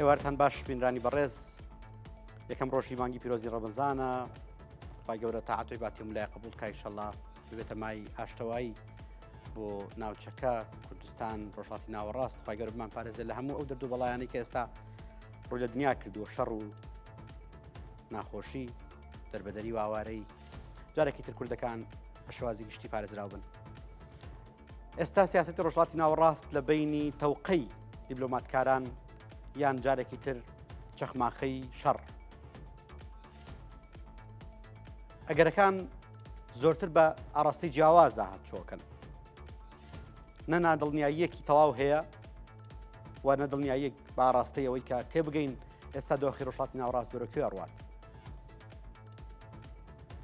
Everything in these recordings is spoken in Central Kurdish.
ئێوارتان باش بینرانی بەڕێز یەکەم ڕۆژی مانگی پیرۆزی ڕەمەزانە خی گەورە تاعاتۆی باتی ملای قبول کە ئینشەڵا ببێتە مای ئاشتەوایی بۆ ناوچەکە کوردستان ڕۆژهاتی ناوەڕاست خی گەورە بمان پارێزێت لە هەموو ئەو دەردوو بەڵایانی کە ئێستا ڕووی لە دنیا کردووە شەڕ و ناخۆشی دەربەدەری و ئاوارەی جارێکی تر کوردەکان بە شێوازی گشتی پارێزراو بن. ئێستا سیاسەتی ڕۆژهاتی ناوەڕاست لە بینی تەوقەی دیبلۆماتکاران یان جارێکی تر چەخماخەی شەڕ. ئەگەرەکان زۆرتر بە ئاڕاستی جیاوازە هاتچۆکەن، نەنا دڵنیاییەکی تەواو هەیە و نە دڵنیاییەک بە ئاڕاستی ئەوەی کە تێبگەین ئێستا دۆخی ڕۆژهاتی ناوەڕاست دۆرەکوێ ڕوات.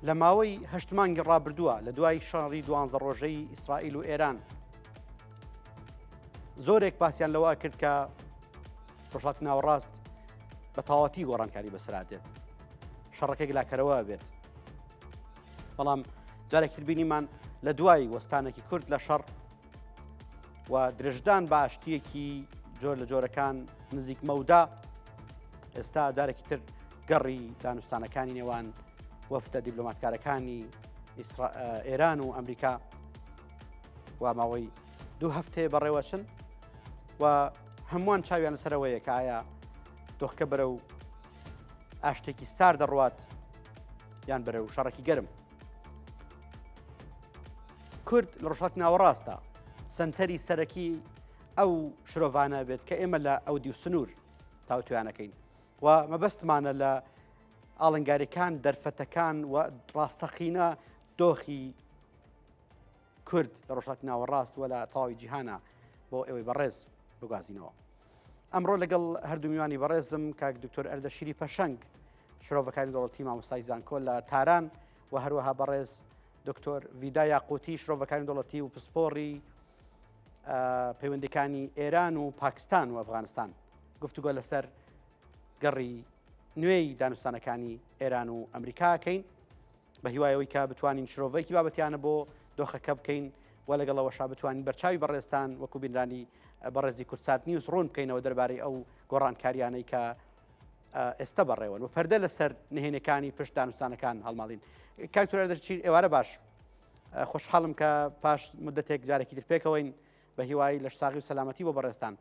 لە ماوەی هەشت مانگی ڕابردووە لە دوای شەڕی 12 ڕۆژەی ئیسرائیل و ئێران زۆرێک باسییان لەوە کرد کە ڕۆژهاتی ناوەڕاست بە تەواوەتی گۆڕانکاری بەسەرادێت، شەڕەکەی گلاکەرەوە بێت. بەڵام جارێکی بینیمان لە دوای وەستانێکی کورد لە شەڕ و درێژدان بە ئاشتیەکی جۆر لە جۆرەکان نزیک مەودا، ئێستا جارێکی تر گەڕی دانوستانەکانی نێوان وەفتە دیبلۆماتکارەکانی ئێران و ئەمریکا و ماوەی 2 هەفتەیە بەڕێوەچن و هەمووان چاویان لەسەرەوەیە کە ئایا دۆخەکە بەرە و ئاشتێکی سار دەڕوات یان بەرە و شەڕێکی گەرم. کورد لە ڕۆژهاتی ناوەڕاستە سەنتەری سەرەکی ئەو شرۆڤانە بێت کە ئێمە لە ئەودی و سنوور تاوتویانەکەین و مەبەستمانە لە ئاڵنگاریەکان دەرفەتەکان و ڕاستەقینە دۆخی کورد لە ڕۆژهاتی ناوەڕاست و لە تەواوی جیهانە بۆ ئێوەی بەڕێز بگوازینەوە. ئەمڕۆ لەگەڵ هەردوو میوانی بەڕێزم کاک دکتۆر ئەردەشیری پەشەنگ شرۆڤەکانی دەوڵەتی مامۆستای زانکۆ لە تاران و هەروەها بەڕێز دکتۆر ڤیدا یاقوتی شرۆڤەکانی دەوڵەتی و پسپۆڕی پەیوەندیەکانی ئێران و پاکستان و ئەفغانستان گفتوگۆ لەسەر گەڕی نوێی دانوستانەکانی ئێران و ئەمریکاکەین بە هیوایەوەی کە بتوانین شرۆڤەیەکی بابەتیانە بۆ دۆخەکە بکەین و لەگەڵەوەشا بتوانین بەرچاوی بەڕێستان وەکو بینرانی بەڕێزی کورسات نیوز ڕوون بکەینەوە دەربارەی ئەو گۆڕانکاریانەی کە ئێستا بەڕێوەن و پەردە لەسەر نهێنەکانی پشت دانوستانەکان هەڵماڵین. کاکتۆر ئەردەشیر ئێوارە باش، خۆشحاڵم کە پاش مدەتێک جارێکی تر پێکەوەین بە هیوای لەش ساغی و سەلامەتی بۆ بەڕێستان.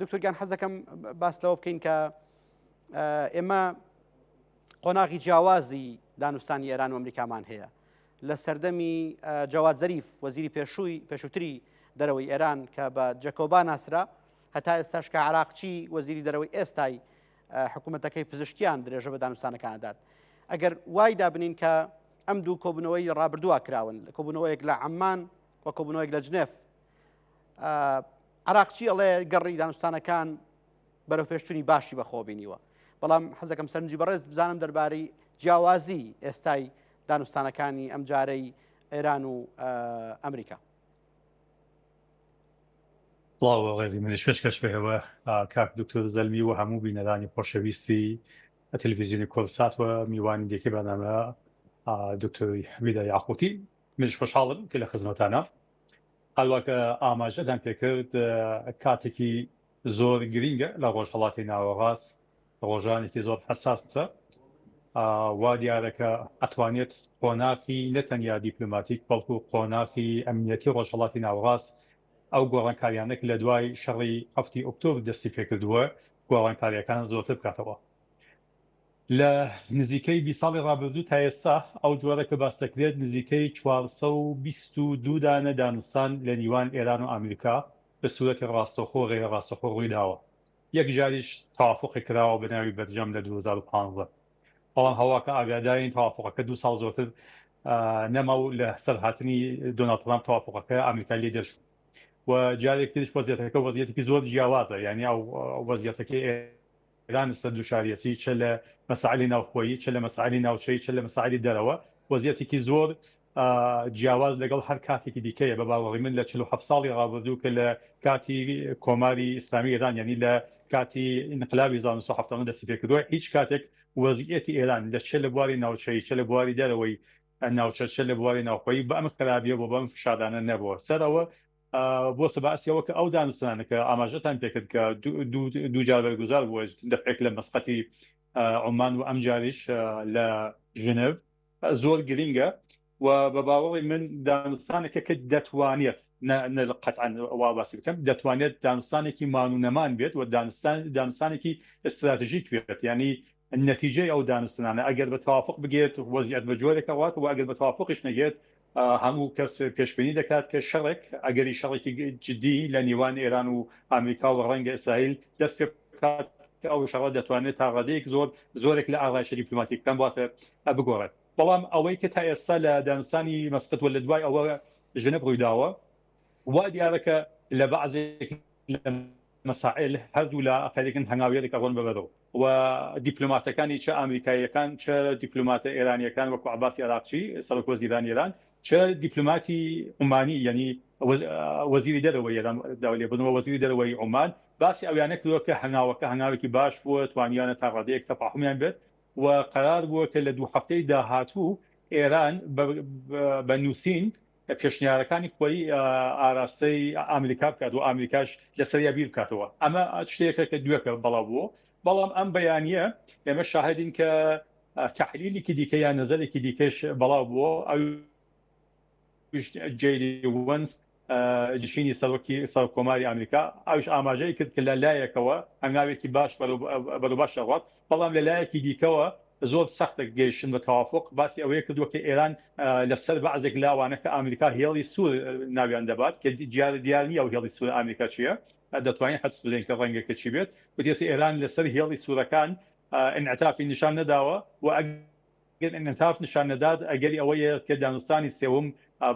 دکتۆرگیان حەزەکەم باس لەوە بکەین کە ئێمە قۆناغی جیاوازی دانوستانی ئێران و ئەمریکامان هەیە لە سەردەمی جەواد زەریف وەزیری پێشووتری دەرەوەی ئێران کە بە جەکۆبا ناسرا هەتا ئێستاش کە عراقچی وەزیری دەرەوەی ئێستای حکوومەتەکەی پزیشکیان درێژە بە دانوستانەکانەدات. ئەگەر وای دابنین کە ئەم دوو کۆبوونەوەی ڕابردووە کراون، کۆبوونەوەیەک لە عەمان و کۆبوونەوەیەک لە جنێف، عراقچی ئەڵێ گەڕی دانوستانەکان بەرەو پێشچوونی باشی بەخۆبینیوە، بەڵام حەزەکەم سەرنجی بەڕێز بزانم دەربارەی جیاوازی ئێستای دانوستانەکانی ئەم جارەی ئێران و ئەمریکا. سڵاو ڕێزی منیش پێشکەش بێەوە کاک دکتۆر زەلمی و هەموو بینەرانی خۆشەویستی تەلەڤیزیۆنی کۆرسات و میوانی دیکەی بەنامە دکتۆری ڤیدا یاقوتی. منیش خۆشحاڵم کە لە خزمەتانە هەروەکە ئاماژەدان پێکرد کاتێکی زۆر گرینگە لە ڕۆژهەڵاتی ناوەڕاست، ڕۆژانێکی زۆر حساسە وا دیارەکە ئەتوانێت قۆناغی نەتەنیا دیپلۆماتیک بەڵکو قۆناغی ئەمنیەتی ڕۆژهەڵاتی ناوەڕاست ئەو گۆڕانکاریانێک لە دوای شەڕی 7 ئۆکتۆبر دەستی پێکردووە گۆڕانکاریەکان زۆرتر بکاتەوە. لە نزیکەی 20 ساڵی ڕابردوو تا ئێستا ئەو جۆرە کە باس دەکرێت نزیکەی 422 دانە دانوستان لە نیوان ئێران و ئەمریکا بە سوورەتی ڕاستەوخۆ و غێرە ڕاستەوخۆ ڕووی داوە. یەک جاریش تەوافقی کراوە بە ناوی بەرجەم لە 2015. بەڵام هەواکە ئاگادارین تەوافقەکە 2 ساڵ زۆرتر نەما و لە سەرهاتنی دۆناڵد ترامپ تەوافقەکە ئەمریکا لێ دەرچوو و جارێک تریش وەزیەتەکە وەزیەتێکی زۆر جیاوازە، یعنی ئەو وەزیەتەکەی ئێران سەر دووشاریەسی چ لە مەسائلی ناوخۆیی، چ لە مەسائلی ناوچەی، چ لە مەسائلی دەرەوە وەزیەتێکی زۆر جیاواز لەگەڵ هەر کاتێکی دیکەیە. بە باوەڕی من لە 47 ساڵی ڕابردوو کە لە کاتی کۆماری ئیسلامی ئێران، یعنی لە کاتی انقلابی 1970 دەستی پێکردووە، هیچ کاتێک وەزیەتی ئێران لە چ لە بواری ناوچەی، چ لە بواری دەرەوەی ناوچە، چ لە بواری ناوخۆیی بە ئەم خراپیە بۆ بەم فشادانە نەبووە. سەرەوە بۆ سەباسیەوە کە ئەو دانوستانەکە ئاماژەتان پێکرد کە دوو جار بەرگوزار بووە دەفێک لە مەسقەتی عمان و ئەم جاریش لە ژنێڤ زۆر گرینگە و بە باوەڕی من دانوستانێکە کە دەتوانێت قەتعاً وا باسی بکەم دەتوانێت دانوستانێکی مانونەمان بێت و دانوستانێکی استراتژیک بێت ینی نەتیجەی ئەو دانوستانانە ئەگەر بە توافق بگێت وەزیعەت بە جۆرێکەوەات و ئەگەر بە توافقش نەگێت هەموو کەس پێشبینی دەکات کە شەڕێک ئەگەری شەڕێکی جدی لە نێوان ئێران و ئامریکا و ڕەنگە ئیسرائیل دەست پێ بکات کە ئەو شەڕە دەتوانێت تا ڕادەیەک زۆرێک لە ئاغای دیپلۆماتیکەکان بواتە بگۆڕێت بەڵام ئەوەی کە تا ئێستا لە دانوستانی مەسقەت و لە دوای ئەوە ژنێڤ ڕوویداوە وا دیارەکە لە بەعزێک مەسائل هەردوو لە ئەقلێکن هەنگاوێرێکە ڕۆن ببەرەوە و دیپلۆماتەکانی چه ئامریکاییەکان چه دیپلۆماتە ئێرانیەکان وەکو عەباسی عراقچی سەرۆک وەزیرانی ئێران چه دیپلۆماتی عومانی یعنی وەزیری دەرەوەی ئێران داوالێبوونەوە وەزیری دەرەوەی عومان باسی ئەویانە کردووە کە هەنگاوێکی باش بووە توانیانە تا ڕادەیەک تەفاحمیان بێت و قرار بووە کە لە دوو هەفتەی داهاتوو ئێران بە نووسین پێشنیارەکانی خۆی ئاراستەی ئەمریکا بکات و ئەمریکاش لەسەریا بیر بکاتەوە ئەمە شتێکە کە دوێکە بەڵاو بووە بەڵام ئەم بەیانیە ئێمە شاهدین کە تحلیلێکی دیکە یان نەزەرێکی دیکەش بەڵاو بووە ئەو جێری وەنس جشینی سەر کۆماری ئەمریکا ئەوش ئاماژەی کرد کە لە لایەکەوە هەنگاوێکی باش بەروباش دەڕات بەڵام لە لایەکی دیکەوە زۆر سەختە گەیشتن بە تەوافق باسی ئەوەیە کردووە کە ئێران لەسەر بەعزێک لاوانە کە ئەمریکا هێڵی سوور ناویان دەبات کە دیار نییە و هێڵی سوور ئەمریکا چییە دەتوانێت حەد سوورێنکە ڕەنگەکە چی بێت وتێسی ئێران لەسەر هێڵی سوورەکان انعتافی نیشان نەداوە و ئەگەر انعتاف نیشان نەدات ئەگەری ئەوەیە کە دانوستانی سێوم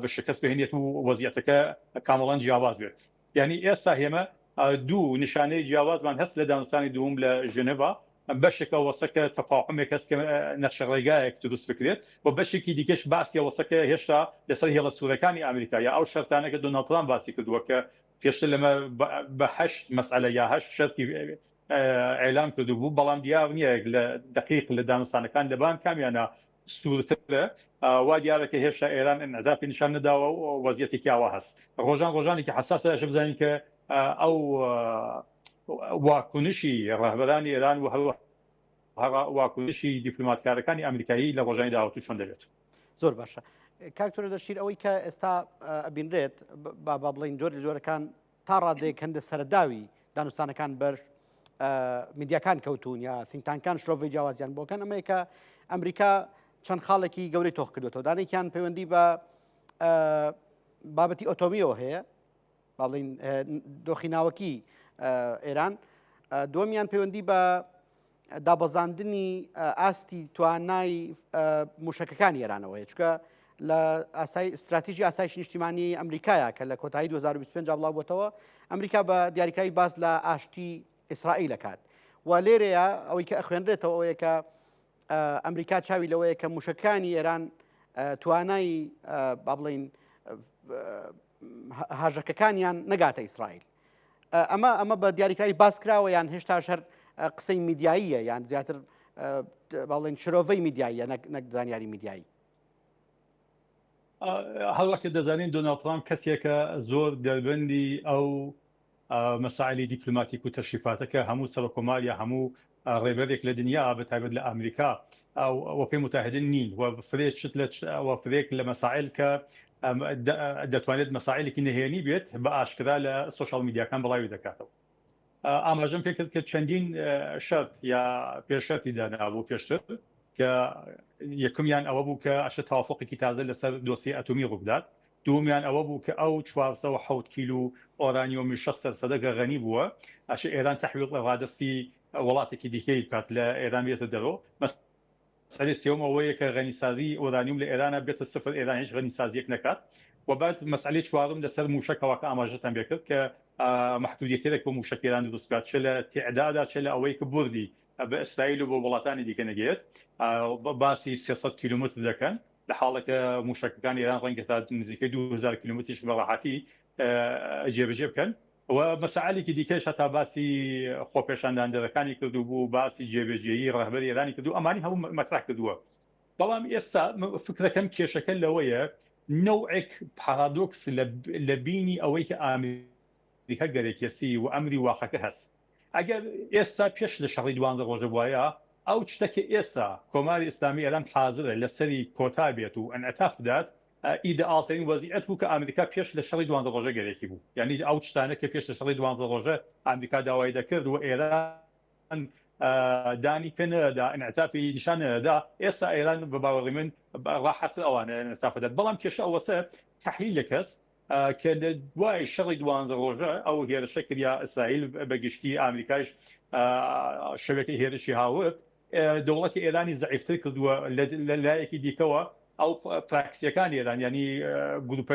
بە شکست بهێنێت و وەزیعەتەکە کامەڵەن جیاواز بێت یعنی ئێستا هێمە دوو نیشانەی جیاوازمان هەست لە دانوستانی دووم لە ژنێڤ بەشێکە وەسەکە تەفاحمێک هەست کە نەخشە ڕێگایەک دروست بکرێت و بەشێکی دیکەش باسی وەسەکە هێشتا لەسەر هێڵە سوورەکانی ئەمریکا یا ئەو شەرتانەکە دۆناڵد ترامپ باسی کردووە کە پێشتر لەمە بە 8 مەسئلە یا 8 شەرتی ئێلان کردو بوو بەڵام دیار نییە لە دقیق لە دانوستانەکان لەبان کامیانە سوورترە وا دیارەکە هێشتا ئێران انعتافی نیشان نەداوە و وەزیەتێکی ئاوا هەست ڕۆژانێکی حساسە ئەش بزانین کە ئەو واکنشی ڕەهبەرانی ئێران و هەروە واکنشی دیپلۆماتکارەکانی ئەمریکایی لە ڕۆژانی داهاتوو چۆن دەبێت زۆر باشە کاکتۆرە دەشیر ئەوەی کە ئێستا ئەبینرێت با بڵین جۆرەکان تا ڕادێک هەندە سەرداوی دانوستانەکان بەر میدیاکان کەوتون یا سینگتانکان شرۆڤی جیاوازیان بۆکەن ئەمەیە کە ئەمریکا چەند خاڵێکی گەورەی تۆخ کردوێتەوە دانێکیان پەیوەندی بە بابەتی ئۆتۆمیەوە هەیە باڵین دۆخی ناوەکی ئێران دووەمیان پەیوەندی بە دابەزاندنی ئاستی توانای موشکەکانی ئێرانەوەی چکە لە استراتیژی ئاسایشی نیشتیمانی ئەمریکایە کە لە کۆتایی 2025 بڵاو بۆتەوە ئەمریکا بە دیاریکراوی باز لە ئاشتی ئیسرائیل دەکات و لێرەیە ئەوەی کە ئەخوێنرێتەوە ئەوەیە کە ئەمریکا چاوی لەوەیە کە موشکەکانی ئێران توانای با بڵین هاژەکەکانیان نەگاتە ئیسرائیل ئەمە بە دیاریکراوی باز کراوە یان هێشتا شەر قسەی میدیاییە یان زیاتر باڵێن شرۆڤەی میدیاییە نەک زانیاری میدیایی هەڵوەکە دەزانین دۆناڵد ترامپ کەسێکە زۆر دەربەندی ئەو مەسائلی دیپلۆماتیک و تەشریفاتەکە هەموو سەرۆکۆماریە هەموو ڕێبەرێک لە دنیا بەتایبەت لە ئەمریکا وەپێی متحدین نین و فرێک لە مەسائل کە دەتوانێت مەسائلێکی نهێنی بێت بە ئاشکرا لە سوشال میدیاکان بڵاوی دەکاتەوە ئاماژەم پێ کرد کە چەندین شەرت یا پێشەرتی دانابوو پێشتر کە یەکەمیان ئەوە بوو کە ئەشە تاوافقێکی تازە لەسەر دۆسی ئەتۆمی ڕووبدات دومیان ئەوە بوو کە ئەو 407 کیلو ئۆرانیۆمی 6% غەنی بووە ئەشە ئێران تەحویل لە ڕادستی وڵاتێکی دیکەی بکات لە ئێران بێتە دەرەوە مەسەلەی سێوم ئەوەیە کە غەنیسازی ئۆرانیوم لە ئێرانە بێتە سفر ئێران هیچ غەنیسازیەک نەکات و بعد مەسئلەی چوارم لەسەر موشکەوە کە ئاماژەتان پێ کرد کە محدودیتێک بۆ موشک ئێران دروست بکات چ لە تعدادا چ لە ئەوەی کە بوردی بە ئیسرائیل و بۆ وڵاتانی دیکە نەگەێت باسی 300 کیلومتر دەکەن لە حاڵێکە موشکەکان ئێران ڕەنگە تا نزیکەی 2000 کیلومتریش بە ڕاحەتی جێبەجێ بکەن و مەسائلێکی دیکەش هەتا باسی خۆپێشاندانەرەکانی کردو بوو باسی جێبەجێیی ڕەهبەری ئێرانی کردو ئەمانی هەموو مەطرح کردووە بەڵام ئێستا فکرەکەم کێشەکە لەوەیە نوعێک پارادۆکس لە بینی ئەوەی کە ئامریکا گەرەکێسی و ئەمری واقعەکە هەست. ئەگەر ئێستا پێش لە شەڕی 12 ڕۆژە وایە ئەو شتێکە ئێستا کۆماری ئیسلامی ئێران حازرە لەسەری کۆتا بێت و ئەنعتاف بدات ئیدئالترین وەزیعەت بوو کە ئامریکا پێش لە شەڕی 12 ڕۆژە گەرەکی بوو. یعنی ئەو شتانە کە پێش لە شەڕی 12 ڕۆژە ئامریکا داوای دەکرد و ئێران دانی پێ نەدا ئەنعتافی نیشان نەدا. ئێستا ئێران بە باوەڕی من ڕاحەتر ئەوانە ئەنعتاف بدات. بەڵام کێشە ئەوەسە تەحلیل کەس کە لە دوای شەڕی 12 ڕۆژە ئەو هێرشە کریا ئیسرائیل بەگشتی ئامریکاش شەوێکی هێرشی هاورد دەوڵەتی ئێرانی زەعیفتر کردووە لە لایەکی دیکەوە ئەو پراکسیەکان ئێران ینی گروپە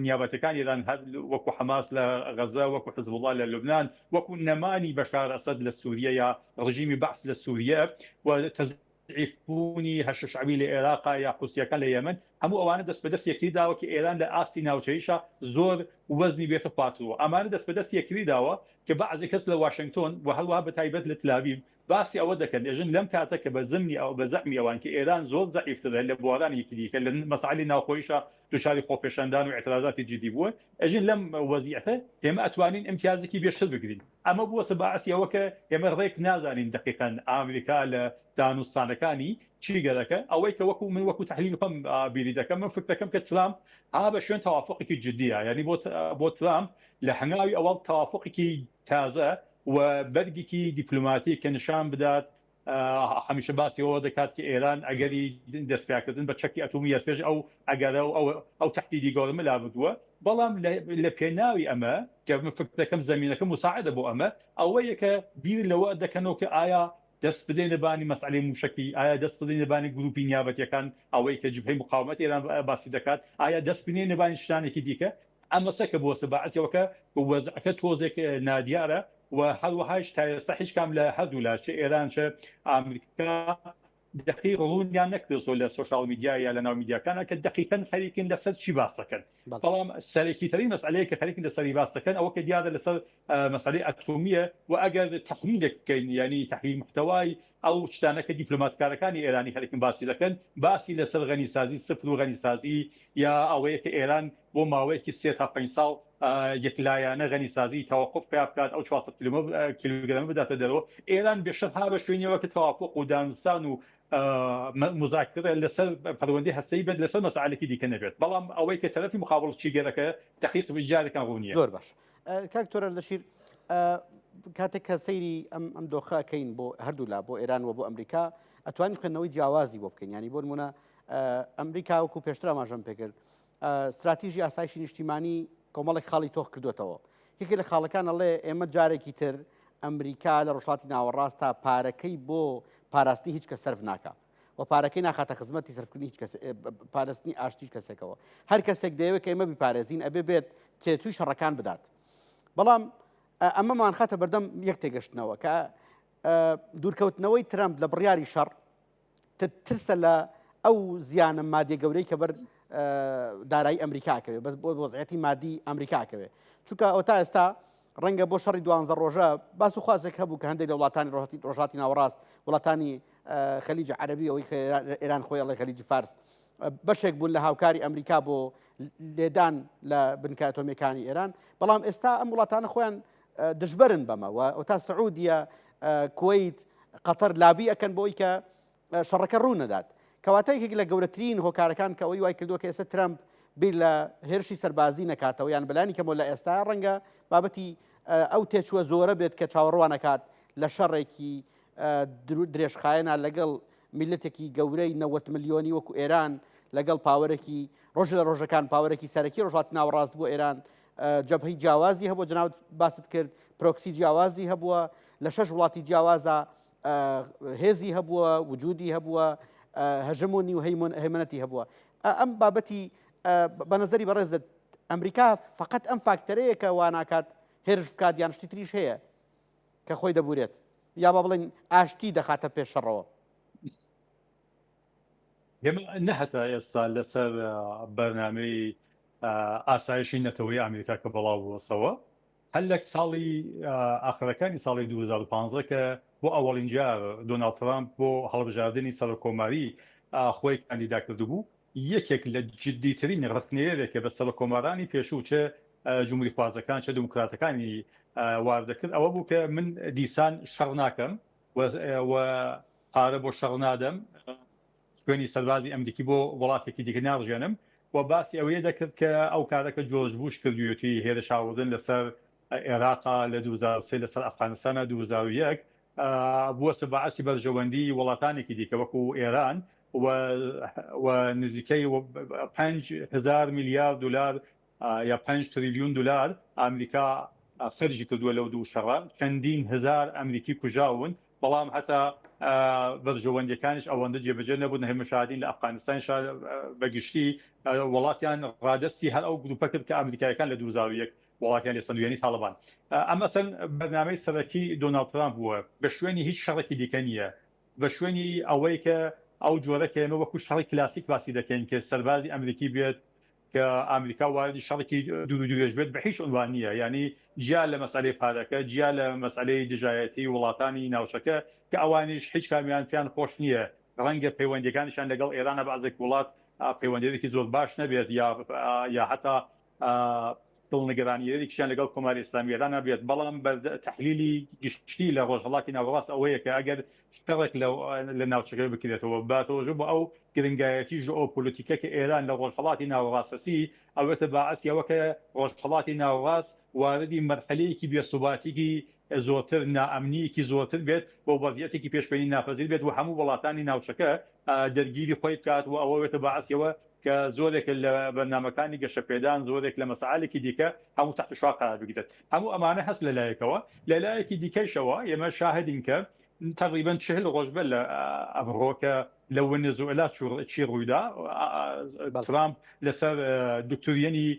نیابەتەکان ئێران هەر وەکو حەماس لە غەزە وەکو حزب الله لە لوبنان وەکو نەمانی بەشار ئەسەد لە سووریە یا ڕژیمی بەعس لە سووریە و تەضعیفبوونی هەشە شەعبی لە عێراقا یا حوسیەکان لە یەمەن هەموو ئەوانە دەست بەدەست یەکتری داوە کە ئێران لە ئاستی ناوچەیشە زۆر وەزنی بێتە پاتووە. ئەمانە دەست بەدەست یەکتری داوە کە بەعضی کەس لە واشنگتۆن و هەروەها بە تایبەت لە تلاویڤ باسی ئەوە دەکەن ئێژن لەم کاتە کە بە زمنی ئەو بە زەعمی ئەوان کە ئێران زۆر زەعیفترە لە بوارانێکی دیکە لە مەسائلی ناوخۆییشە دوچاری خۆپێشاندان و اعتراضاتی جدی بووە. ئەژن لەم وەزیعەتە ئێمە ئەتوانین ئیمتیازێکی بێشتر بگرین. ئەمە بووە سەباعەتی ئەوە کە ئێمە ڕێک نازانین دقیقاً ئامریکا لە دانوستانەکانی چی گەرەکە ئەوەی کە وەکو من وەکو تحلیل خۆم بیری دەکەم من فکر دەکەم کە ترامپ ها بە شوێن تەوافقێکی جدیە. یعنی بۆ ترامپ لە هەنگاوی ئەوەڵ تەوافقێکی تازە و بەرگێکی دیپلۆماتی کە نیشان بدات هەمیشە باسی ئەوە دەکات کە ئێران ئەگەری دەستپێکردن بە چەکی ئەتۆمی هەستێژ ئەگەرە ئەو تهدیدی گەورەمە لا بردووە. بەڵام لە پێناوی ئەمە کە من فکر دەکەم زەمینەکە مساعدە بۆ ئەمە ئەوەیە کە بیر لەوە دەکەنەوە کە ئایا دەست بدەینە بانی مەسئلەی موشکی ئایا دەست بدەینە بانی گروپی نیابەتیەکان ئەوەی کە جبهەی مقاومەت ئێران باسی دەکات ئایا دەست بدەینە بانی شتانێکی دیکە ئەمە سەکە بۆ سەباعەتەوە کە وەزعەکە تۆزێک نادیارە و هەروەهاش تا ئێستا هیچ کام لە هەردوو لا چه ئێران چه ئامریکا دقیق ڕوونیان نەکردۆ لە سوشال میدیا یا لە ناو میدیاکانە کە دقیقاً خەریکن لەسەر چی باس دەکەن. بەڵام سەرەکیترین مەسئلەیە کە خەریکن لەسەری باس دەکەن ئەوە کە دیارە لەسەر مەسئلەی ئەتۆمیە و ئەگەر تحلیلێک بکەین ینی تحلیل محتەوای ئەو شتانە کە دیپلۆماتکارەکانی ئێرانی خەریکن باسی دەکەن باسی لەسەر غەنیسازی سفر و غەنیسازی یا ئەوەیە کە ئێران بۆ ماوەیەکی 3 تا 5 ساڵ یەکلایانە غەنیسازی تەواقف پێ بکات ئەو 400 کیلوگرام بداتە دەرەوە. ئێران بێشەر ها بە شوێنەوە کە تەواقف و دانوستان و مذاکرە لەسەر پەروەندەی هەستەیی بێت لەسەر مەسائلێکی دیکە نەبێت. بەڵام ئەوەی کە تەرەفی مقابل چی گەرەکە تەحقیق بجارێکان ڕوونیە. زۆر باش. کاکتۆرە لەشیر کاتێک کە سەیری ئەم دۆخەکەین بۆ هەردوو لا بۆ ئێران و بۆ ئەمریکا ئەتوانین خوێندنەوەی جیاوازی بۆ بکەین. ینی بۆ نمونە ئەمریکا وەکو پێشتر ئاماژەم پێکرد استراتیژی ئاسایشی نیشتیمانی کۆمەڵێک خاڵی تۆخ کردوێتەوە. یەکێک لە خاڵەکان ئەڵێ ئێمە جارێکی تر ئەمریکا لە ڕۆژهەڵاتی ناوەڕاست تا پارەکەی بۆ پاراستنی هیچ کە سەرف ناکات و پارەکەی ناخاتە خزمەتی سەرفکردنی هیچ کەس پاراستنی ئاشتی کەسێکەوە. هەر کەسێک دەیەوێت کە ئێمە بیپارێزین ئەبێ بێت تێتووی شەڕەکان بدات. بەڵام ئەمەمان خاتە بەردەم یەک تێگەشتنەوە کە دوورکەوتنەوەی ترامپ لە بڕیاری شەڕ ترسە لە ئەو زیانە مادی گەورەی کە بەر دارایی ئەمریکاکەوێت بەس بۆ وەزعەتی مادی ئەمریکاکەوێت. چونکە ئەو تا ئێستا ڕەنگە بۆ شەڕی 12 ڕۆژە باس و خوازێک هەبوو کە هەندێک لە وڵاتانی ڕۆژهەڵاتی ناوەڕاست وڵاتانی خەلیج عەرەبی ئەوەی ئێران خۆی ئەڵێ خەلیجی فارس بەشێک بوون لە هاوکاری ئەمریکا بۆ لێدان لە بنکە ئەتۆمیەکانی ئێران. بەڵام ئێستا ئەم وڵاتانە خۆیان دژبەرن بەمە و تا سعودیە کوێیت قەتەر لابی ئەکەن بۆی کە شەڕەکە ڕوو نەدات. کەواتە یەکێک لە گەورەترین هۆکارەکان کە ئەوەی وای کردووە کە ئێستا ترامپ بیر لە هێرشی سەربازی نەکاتەوە یان بەلانی کەمەوە لە ئێستا ڕەنگە بابەتی ئەو تێچووە زۆرە بێت کە چاوەڕوانەکات لە شەڕێکی درێژخایەنە لەگەڵ میلەتێکی گەورەی 90 ملیۆنی وەکو ئێران لەگەڵ پاوەرێکی ڕۆژ لە ڕۆژەکان پاوەرێکی سەرەکی ڕۆژهەڵاتی ناوەڕاست بۆ ئێران جەبهەی جیاوازی هەبووە جەنابەت باست کرد پرۆکسی جیاوازی هەبووە لە 6 وڵاتی جیاوازە هێزی هەبووە وجودی هەبووە هەژمۆنی و هەیمنەتی هەبووە. ئەم بابەتی بە نەزەری بەڕێزت ئەمریکا فقط ئەم فاکتەرەیە کە واناکات هێرش بکات یان شتی تریش هەیە کە خۆی دەبورێت یا با بڵێن ئاشتی دەخاتە پێش شەڕەوە؟ نەهەتا ئێستا لەسەر بەرنامەی ئاسایشی نەتەوەی ئەمریکا کە بەڵاو بووەسەوە هەر لە ساڵی ئاخرەکانی ساڵی 2015 کە بۆ ئەوەڵین جار دۆناڵد ترامپ بۆ هەڵبژاردننی سەرۆکۆماری خۆی کاندیدا کردبوو یەکێک لە جددیترین ڕخنەیەکە بە سەر کۆمارانی پێشوو چه جمهوری خوازەکان چه دموکراتەکانی واردەکرد ئەوە بوو کە من دیسان شەڕ ناکەم و پارە بۆ شەڕ نادەم شوێنی سەربازی ئەمریکی بۆ وڵاتێکی دیکە ناڕژێنم و باسی ئەوەیە دەکرد کە ئەو کارەکە جۆرج بوش کردوویەتی هێرش ئاوردن لەسەر عێراقا لە 2003 لەسەر ئەفغانستانە 2001 بووە بەعسی بەرژەوەندی وڵاتانێکی دیکە وەکو ئێران و نزیکەی 5,000 میلیارد دلار یا 5 تریلیۆن دلار ئەمریکا خەرجی کردووە لەو دوو شەڕە چەندین هزار ئەمریکی کوژاون بەڵام هەتا بەرژەوەندەکانش ئەوەندە جێبەجێ نەبوون هەمشادین لە ئەفغانستان بەگشتی وڵاتیان ڕادستی هەر ئەو گروپە کرد کە ئەمریکایەکان لە 2001 وڵاتیان لە سندوێنی تاالبان ئەمە سەر بەرنامەی سەرەکی دۆناڵد ترامپ بووە بە شوێنی هیچ شەڕێکی دیکە نییە بە شوێنی ئەوەی کە ئەو جۆرەکە ئێمە وەکو شەڕی کلاسیک باسی دەکەین کە سەربازی ئەمریکی بێت کە ئەمریکا واردی شەڕێکی دوورودێژ بێت بە هیچ عنوان نییە یعنی جیا لە مەسئلەی پارەکە جیا لە مەسئلەی دژایەتی وڵاتانی ناوچەکە کە ئەوانیش هیچ کامیان پێیان خۆش نییە ڕەنگە پەیوەندیەکانیشان لەگەڵ ئێرانە بەعزێک وڵات پەیوەندیەکی زۆر باش نەبێت یا حتا دڵنیگەرانیەکیشیان لەگەڵ کۆماری ئیسلامی ئێران نەبێت بەڵام بە تەحلیلی گشتی لە ڕۆژهەڵاتی ناوەڕاست ئەوەیە کە ئەگەر شتێک لە ناوچەکە بکرێتەوە باتەوەژە بۆ ئەو گرنگایەتی ئەو پۆلیتیکە کە ئێران لە ڕۆژهەڵاتی ناوەڕاستەسی ئەوێتە باعەسیەوە کە ڕۆژهەڵاتی ناوەڕاست واردی مەرحەلەیەکی بێسوباتیکی زۆرتر نائەمنیەکی زۆرتر بێت بۆ وەزعیەتێکی پێشبینی ناپەزیر بێت و هەموو وڵاتانی ناوچەکە دەرگیری خۆی بکات و ئەوەوێتە باعەسیەوە کە زۆرێک لە بەرنامەکانی گەشەپێدان زۆرێک لە مەسائلێکی دیکە هەموو تحت شعاع قرار بگرێت هەموو ئەمانە هەست لەلایەکەوە لەلایەکی دیکەشەوە ئێمە شاهدین کە تقریبا 40 ڕۆژ بە لە ئەمڕۆکە لە وەنێزوئێلا چی ڕوویدا ترامپ لەسەر دکتۆریەنی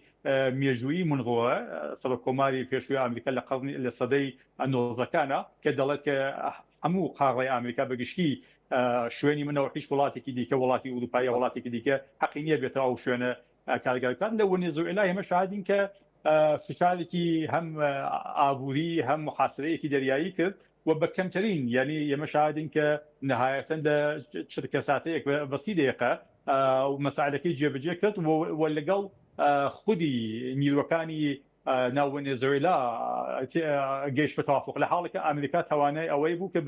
مێژوویی منڕۆە سەر کۆماری پێشووی ئەمریکا لە قەرنی لە سەدەی نۆزەکانە کە دەڵێت کە هەموو قاڕی ئەمریکا بەگشتی شوێنی منەوە هیچ وڵاتێکی دیکە وڵاتی ئوروپای وڵاتێکی دیکە حەقی نییە بێتەوە ئەو شوێنە کارگەرەکان لە وەنێزوئێلا ئێمە شاهدین کە فشارێکی هەم ئابووری هەم محاسبەیەکی دەریایی کرد و بە کەمترین یعنی ئێمە شاهدین کە نەهایەتەن لە چرکە ساتەیەک بەسی دقیقە و مەسائلەکەی جێبەجێ کرد و لەگەڵ خودی نیروەکانی ناو وەنێزوئێلا گەیشت بە تەوافق لە حاڵێکە ئەمریکا توانای ئەوەی بوو کە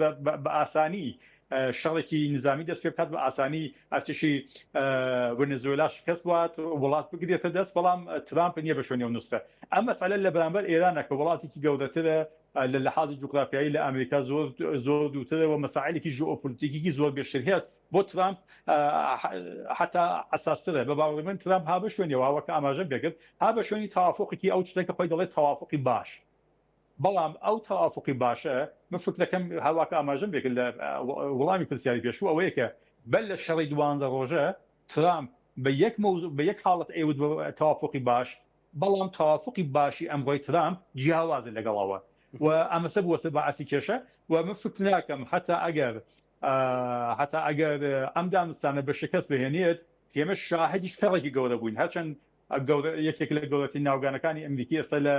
بە ئاسانی شەڕێکی نظامی دەست پێ بکات بە ئاسانی ئەرتشی وەنێزوئێلا شکست وات وڵات بگرێتە دەست بەڵام ترامپ نییە بە شوێنی نووسە ئەم مەسئلە لە بەرامبەر ئێرانە کە وڵاتێکی گەورەترە لە لەحاظی جوگرافیایی لە ئەمریکا زۆر دووترەوە مەسائلێکی ژئۆپۆلیتیکی زۆر بێشتر هەست بۆ ترامپ حتا ئەساسترە بە باوەڕی من ترامپ ها بە شوێنیەوە کە ئاماژە بێگرت ها بە شوێنی تەوافقێکی ئەو شتێکە خۆی دەڵێت تەوافقی باش بەڵام ئەو تەوافقی باشە من فکر دەکەم هەواکە ئاماژەم بێکرد لە وەڵامی پرسیاری پێشوو ئەوەیە کە بەر لە شەڕی 12 ڕۆژە ترامپ بە یەک حاڵەت ئەیوت تەوافقی باش بەڵام تەوافقی باشی ئەمڕۆی ترامپ جیاوازە لەگەڵەوە و ئەمەسە بووە باعسی کێشە و من فکر ناکەم حتا ئەگەر ئەم دانوستانە بە شکست بهێنێت ئێمە شاهدی شەڕێکی گەورە بووین هەرچەند یەکێک لە گەورەترین ناوگانەکانی ئەمریکی ئێستا لە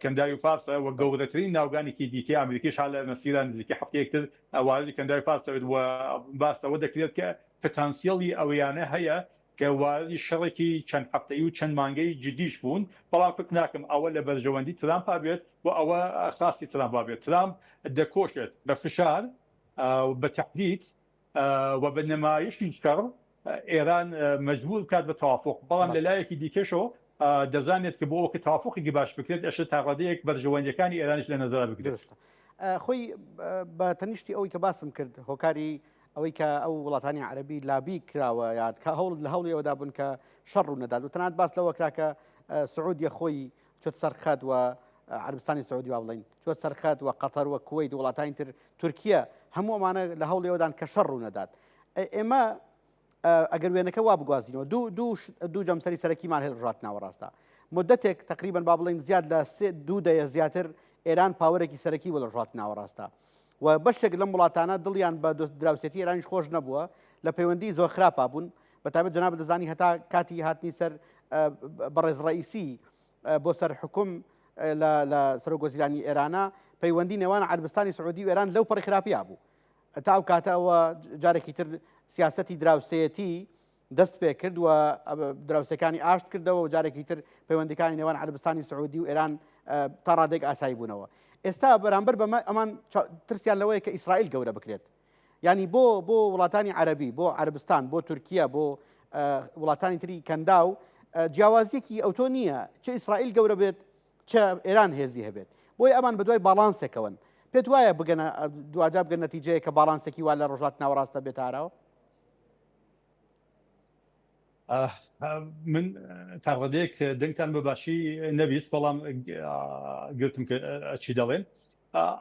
کەنداوی فارسە و گەورەترین ناوگانێکی دیکە ئەمریکیش لە مەسیران نزیکی هەفتەیەکتر ئەواری کەنداوی فارسەوێت و باسەوە دەکرێت کە پتانسیێڵی ئەویانە هەیە کە واردی شەڕێکی چەند هەفتەیی و چەند مانگەی جدیش بوون بەڵام فکر ناکەم ئەوە لە بەرژەوەندی ترامپ بێت و ئەوە خاصی ترامپ بێت ترامپ دەکۆشێت بە فشار بە تهدید و بە نمایشی شەڕ ئێران مەجبور بکات بە تەوافق بەڵام لەلایەکی دیکەشەوە دەزانێت کە بۆ وەکە تەوافقێکی باش بکرێت ئەشە تا ڕادەیەک بەرژەوەندیەکانی ئێرانیش لە نەزەر بگرێت خۆی بە تەنیشتی ئەوەی کە باسم کرد هۆکاری ئەوەی کە ئەو وڵاتانی عەرەبی لابی کراوە یاد کە هەوڵ لە هەوڵی ئەوەدا بوون کە شەڕ و نەدات و تەنانەت باس لەوە کرا کە سعودیە خۆی چۆت سەرخەت و عەربستانی سعودی وا بڵین چۆت سەرخەت و قەتەر و کوێیت و وڵاتانی تر تورکیە هەموو ئەمانە لە هەوڵی ئەوەدان کە شەڕ و نەدات ئێمە ئەگەر وێنەکە وا بگوازینەوە دوو جەمسەری سەرەکیمان هێڵژات ناوەڕاستە مدەتێک تقریبا با بڵین زیاد لە دوو دەیە زیاتر ئێران پاوەرێکی سەرەکی وەڵژات ناوەڕاستە و بەشێک لەم وڵاتانە دڵیان بە دراوسێتی ئێرانیش خۆش نەبووە لە پەیوەندی زۆر خراپا بوون بەتابەت جەناب دەزانی هەتا کاتی هاتنی سەر بەڕێز ڕئیسی بۆ سەر حکوم لە سەرۆکوەزیرانی ئێرانە پەیوەندی نێوان عەربستانی سعودی و ئێران لەو پەڕی خراپیا بوو تا ئەو کاتەوە جارێکی تر سیاسەتی دراوسێتی دەست پێ کرد و دراوسەکانی ئاشت کردەوە و جارێکی تر پەیوەندەکانی نێوان عەربستانی سعودی و ئێران تا ڕادێک ئاسایی بوونەوە. ئێستا بەرامبەر بەمە ئەمان ترسیان لەوەیە کە ئیسرائیل گەورە بکرێت. ینی بۆ وڵاتانی عەربی، بۆ عەربستان، بۆ تورکیا، بۆ وڵاتانی تری کەنداو جیاوازیەکی ئەوتۆ نییە چه ئیسرائیل گەورە بێت چه ئێران هێزی هەبێت. بۆی ئەمان بەدوای باڵانسێکەوەن. پێت وایە بگەنە دوواجا بگەن نەتیجەیە کە باڵانسێکی وا لە ڕۆژهەڵاتی ناوەڕاستە بێتارەوە؟ من تاڕادەیەک دەنگتان بەباشی نەبیست، بەڵام گرتم کە چی دەڵێن.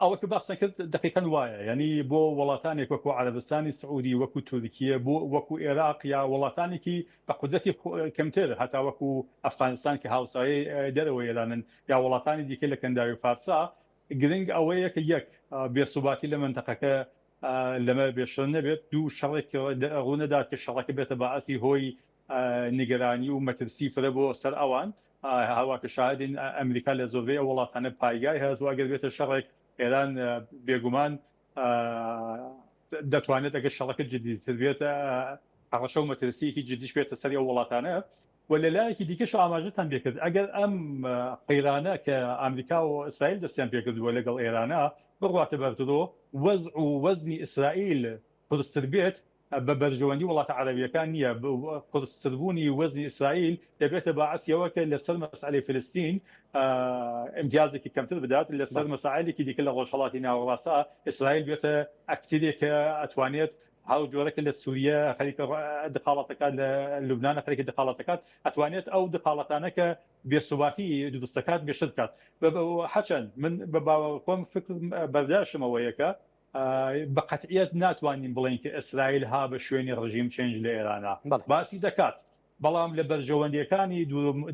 ئەوە کە باسان کرد دقیقەن وایە، یعنی بۆ وڵاتانێک وەکو عەرەبستانی سعودی، وەکو تورکیە، بۆ وەکو عێراق یا وڵاتانێکی بە قودرەتی کەمتر، هەتا وەکو ئەفغانستان کە هاوسایەی دەرەوەی ئێرانن، یا وڵاتانی دیکە لە کەنداوی فارسا، گرنگ ئەوەیە کە یەک بێسوباتی لە منتەقەکە لەمە بێشتر نەبێت، دوو شەڕێک ڕوونەدات کە شەڕەکە بێتە بەعەسی هۆی نیگەرانی و مەترسی فرە بۆ سەر ئەوان، هەواکە شاهدین ئەمریکا لە زۆربەی وڵاتانە پایگای هەزوا گەر بێتە شەڕێک ئێران بێگومان دەتوانێت ئەگەر شەڕەکە جدیتر بێتە هەڕەشە و مەترسیەکی جدیش بێتە سەر وڵاتانە. و لە لایەکی دیکەش ئاماژەتان پێکرد ئەگەر ئەم قەیرانە کە ئەمریکا و ئیسرائیل دەستیان پێکردووە لەگەڵ ئێرانە بڕواتە بەردەوە، وەزع و وەزنی ئیسرائیل قورستر بێت بە بەرژەوەندی وڵاتە عەرەبیەکان نییە، قورستربوونی وەزنی ئیسرائیل دەبێتە باعەسیەوە کە لەسەر مەسئلەی فلستین امتیازێکی کەمتر بدات، لەسەر مەسائلێکی دیکە لە ڕۆژهەڵاتی ناوەڕاستە ئیسرائیل بێتە ئەکتێرێکە ئەتوانێت هەڵ جۆرەکە لە سووریە خەریکە دخالەتەکان، لە لوبنان خەریکە دخالەتەکان، ئەتوانێت ئەو دخالەتانە کە بێسوباتی دروستەکات بێشت بکات. حەچەند من بە باوەڕ فکر بەرداشتمەوەیەکە بە قەتعیەت ناتوانین بڵین کە ئیسرائیل ها بە شوێنی ڕژیم چێنج لە ئێرانە باسی دەکات، بەڵام لە بەرژەوەندیەکانی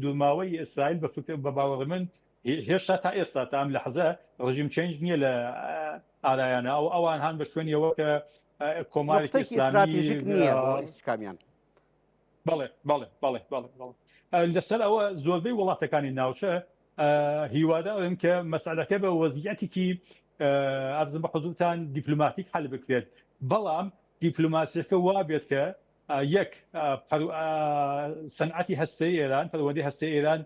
دوورماوەی ئیسرائیل بە فکر بە باوەڕ من هێشتا تا ئێستا تا ئەم لەحظە ڕژیم چێنج نییە لە ئارایانە، ئەو ئەوان هەن بە شوێنیەوە کە کۆمارێکی ئیسراتیژیک نییە بۆ کامیان. بەڵێ بەڵێ بەڵێ بەڵێ بەڵێ لەسەر ئەوە زۆربەی وڵاتەکانی ناوچە هیوادارن کە مەسەلەکە بە وەزعیەتێکی ئەرزم بە حوزورتان دیپلۆماتیک هەل بکرێت، بەڵام دیپلۆماسیەکە وا بێت کە یەک سەنعەتی هەستەی ئێران، پەروەردەی هەستەی ئێران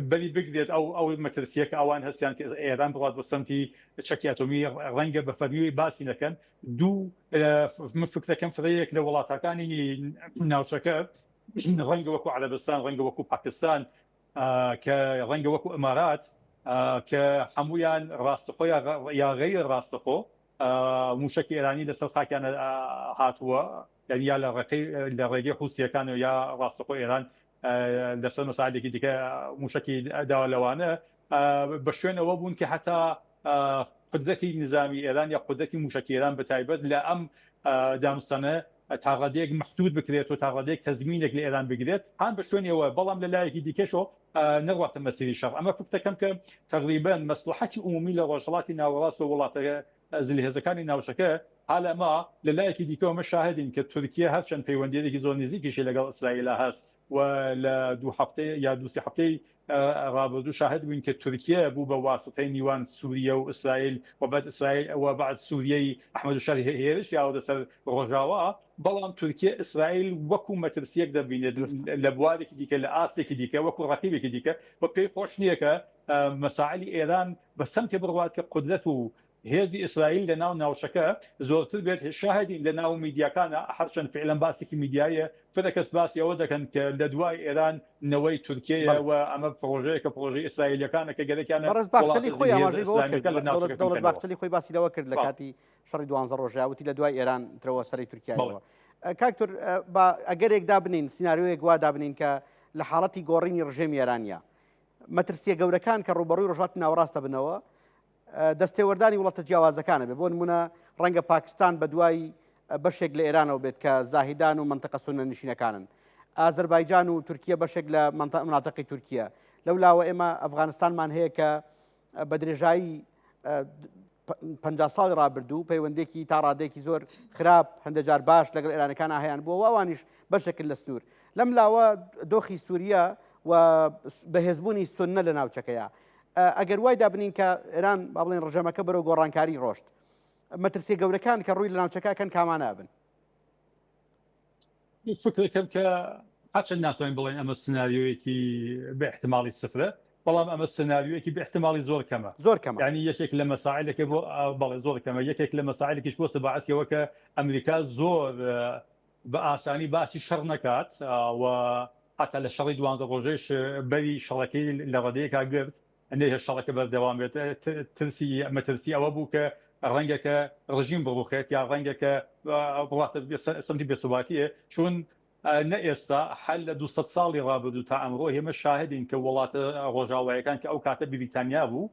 بەری بگرێت ئەو مەترسیەکە ئەوان هەستیان کە ئێران بڕات بە سەمتی چەکی ئەتۆمی ڕەنگە بە فەرمیی باسی نەکەن. دوو من فکرەکەم فرەیەک لە وڵاتەکانی ناوچەکە ڕەنگە وەکو عەرەبستان، ڕەنگە وەکو پاکستان، کە ڕەنگە وەکو ئەمارات کە هەمویان ڕاستەخۆ یا غەیر ڕاستەخۆ موشکی ئێرانی لەسەر خاکیانە هاتووە، یعنی یا لە ڕێگەی حوسیەکان و یا ڕاستەخۆ ئێران لەسەر مەسائلێکی دیکە موشکی داوا لەوانە بە شوێنەوە بوون کە هەتا قدرەتی نظامی ئێران یا قدرەتی موشکی ئێران بەتایبەت لە ئەم دامستانە تاڕادەیەک محدود بکرێت و تاڕادەیەک تەزمینێک لە ئێران بگرێت هەان بە شوێنەوە، بەڵام لە لایەکی دیکەشەوە نەڕاتە مەسیری شەڕ. ئەمە فکرەکەم کە تقریباً مەسلحەتی عمومی لە ڕۆژهەڵاتی ناوەڕاست و وڵاتە زلهێزەکانی ناوچەکە حالا ما لە لایەکی دیکەوە شاهدین کە تورکیە هەرچەند پەیوەندیەکی زۆر نزیکیشی لەگەڵ ئیسرائیل هەست و لە دوو هەفتەی یا دووسێ هەفتەی ڕابردوو شاهد بووین کە تورکیە بوو بە واسطەی نیوان سووریە و ئیسرائیل و بعد ئیسرائیل و بعد سووریەی ئەحمەد شەری هێرش یاوە سەر ڕۆژاوا، بەڵام تورکیە ئیسرائیل وەکو مەترسیەک دەبینێت لە بوارێکی دیکە لە ئاستێکی دیکە وەکو ڕقیبێکی دیکە، بە پێی خۆش نییە کە مەسائلی ئێران بە سەمتێ بڕوات کە قدرەت و هێزی ئیسرائیل لە ناو ناوچەکە زۆرتر بێت. شاهدین لە ناو میدیاکانە هەرچەند فعلەن باسێکی میدیایە فرە کەس باسی ئەوە دەکەن کە لە دوای ئێران نەوەی تورکیە و ئەمە پرۆژەیەکە پرۆژەی ئیسرائیلیەکانە کە گەلێکیانە بەڕێز باخچەلی خۆی ئاماژەی بۆ کرد، دەوڵەت باخچەلی خۆی باسی لەوە کرد لە کاتی شەڕی 12 ڕۆژە وتی لە دوای ئێران ترەوە سەری تورکیایەوە. کاکتۆر ئەگەرێکدا بنین سیناریۆیەک وا دابنین کە لە حاڵەتی گۆڕینی ڕژێمی ئێرانیا مەترسیە گەورەکان کە ڕوبەڕووی ڕۆژهەڵاتی ناوەڕاستە بنەوە دەستێوەردانی وڵاتە جیاوازەکانە بێ، بۆ نمونە ڕەنگە پاکستان بە دوای بەشێک لە ئێرانەوە بێت کە زاهیدان و منتەقە سونە نشینەکانن، ئازەربایجان و تورکیە بەشێک لە مناتەقی تورکیە. لەولاوە ئێمە ئەفغانستانمان هەیە کە بە درێژایی 50 ساڵی ڕابردوو پەیوەندێکی تا ڕادێکی زۆر خراپ هەندە جار باش لەگەڵ ئێرانەکان هەیەیان بووە و ئەوانیش بەشێکن لە سنوور. لەم لاوە دۆخی سووریا و بەهێزبوونی سونە لە ناوچەکەیە. ئەگەر وای دابنین کە ئێران با بڵێن ڕژەمەکە بەرەو گۆڕانکاری ڕۆشت، مەترسیە گەورەکان کە ڕووی لە ناوچەکەکەن کامانە بن؟ فکرەکەم کە هەرچەند ناتوانین بڵێن ئەمە سناریۆیەکی بە احتیماڵی سفرە، بەڵام ئەمە سناریۆیەکی بە احتیماڵی زۆر کەمە. زۆر کەمە. یعنی یەکێک لە مەسائلێکی بۆ بەڵێ زۆر کەمە، یەکێک لە مەسائلێکیش بۆ سباعەتەوە کە ئەمریکا زۆر بە ئاسانی باسی شەڕ نەکات و حتا لە شەڕی 12 ڕۆژەیش بەری شەڕەکەی لە ڕێدەیەکا گرت، ئەنێ شەڕەکە بەردەوام بێت. مەترسی ئەوە بوو کە ڕەنگەکە ڕژیم بڕوخێت یا ڕەنگەکە بڵاتە سمتی بێسوباتیە، چون نە ئێستا هەل لە 200 ساڵی ڕابردوو تا ئەمڕۆ هێمە شاهدین کە وڵاتە ڕۆژاوایەکان کە ئەو کاتە بریتانیا بوو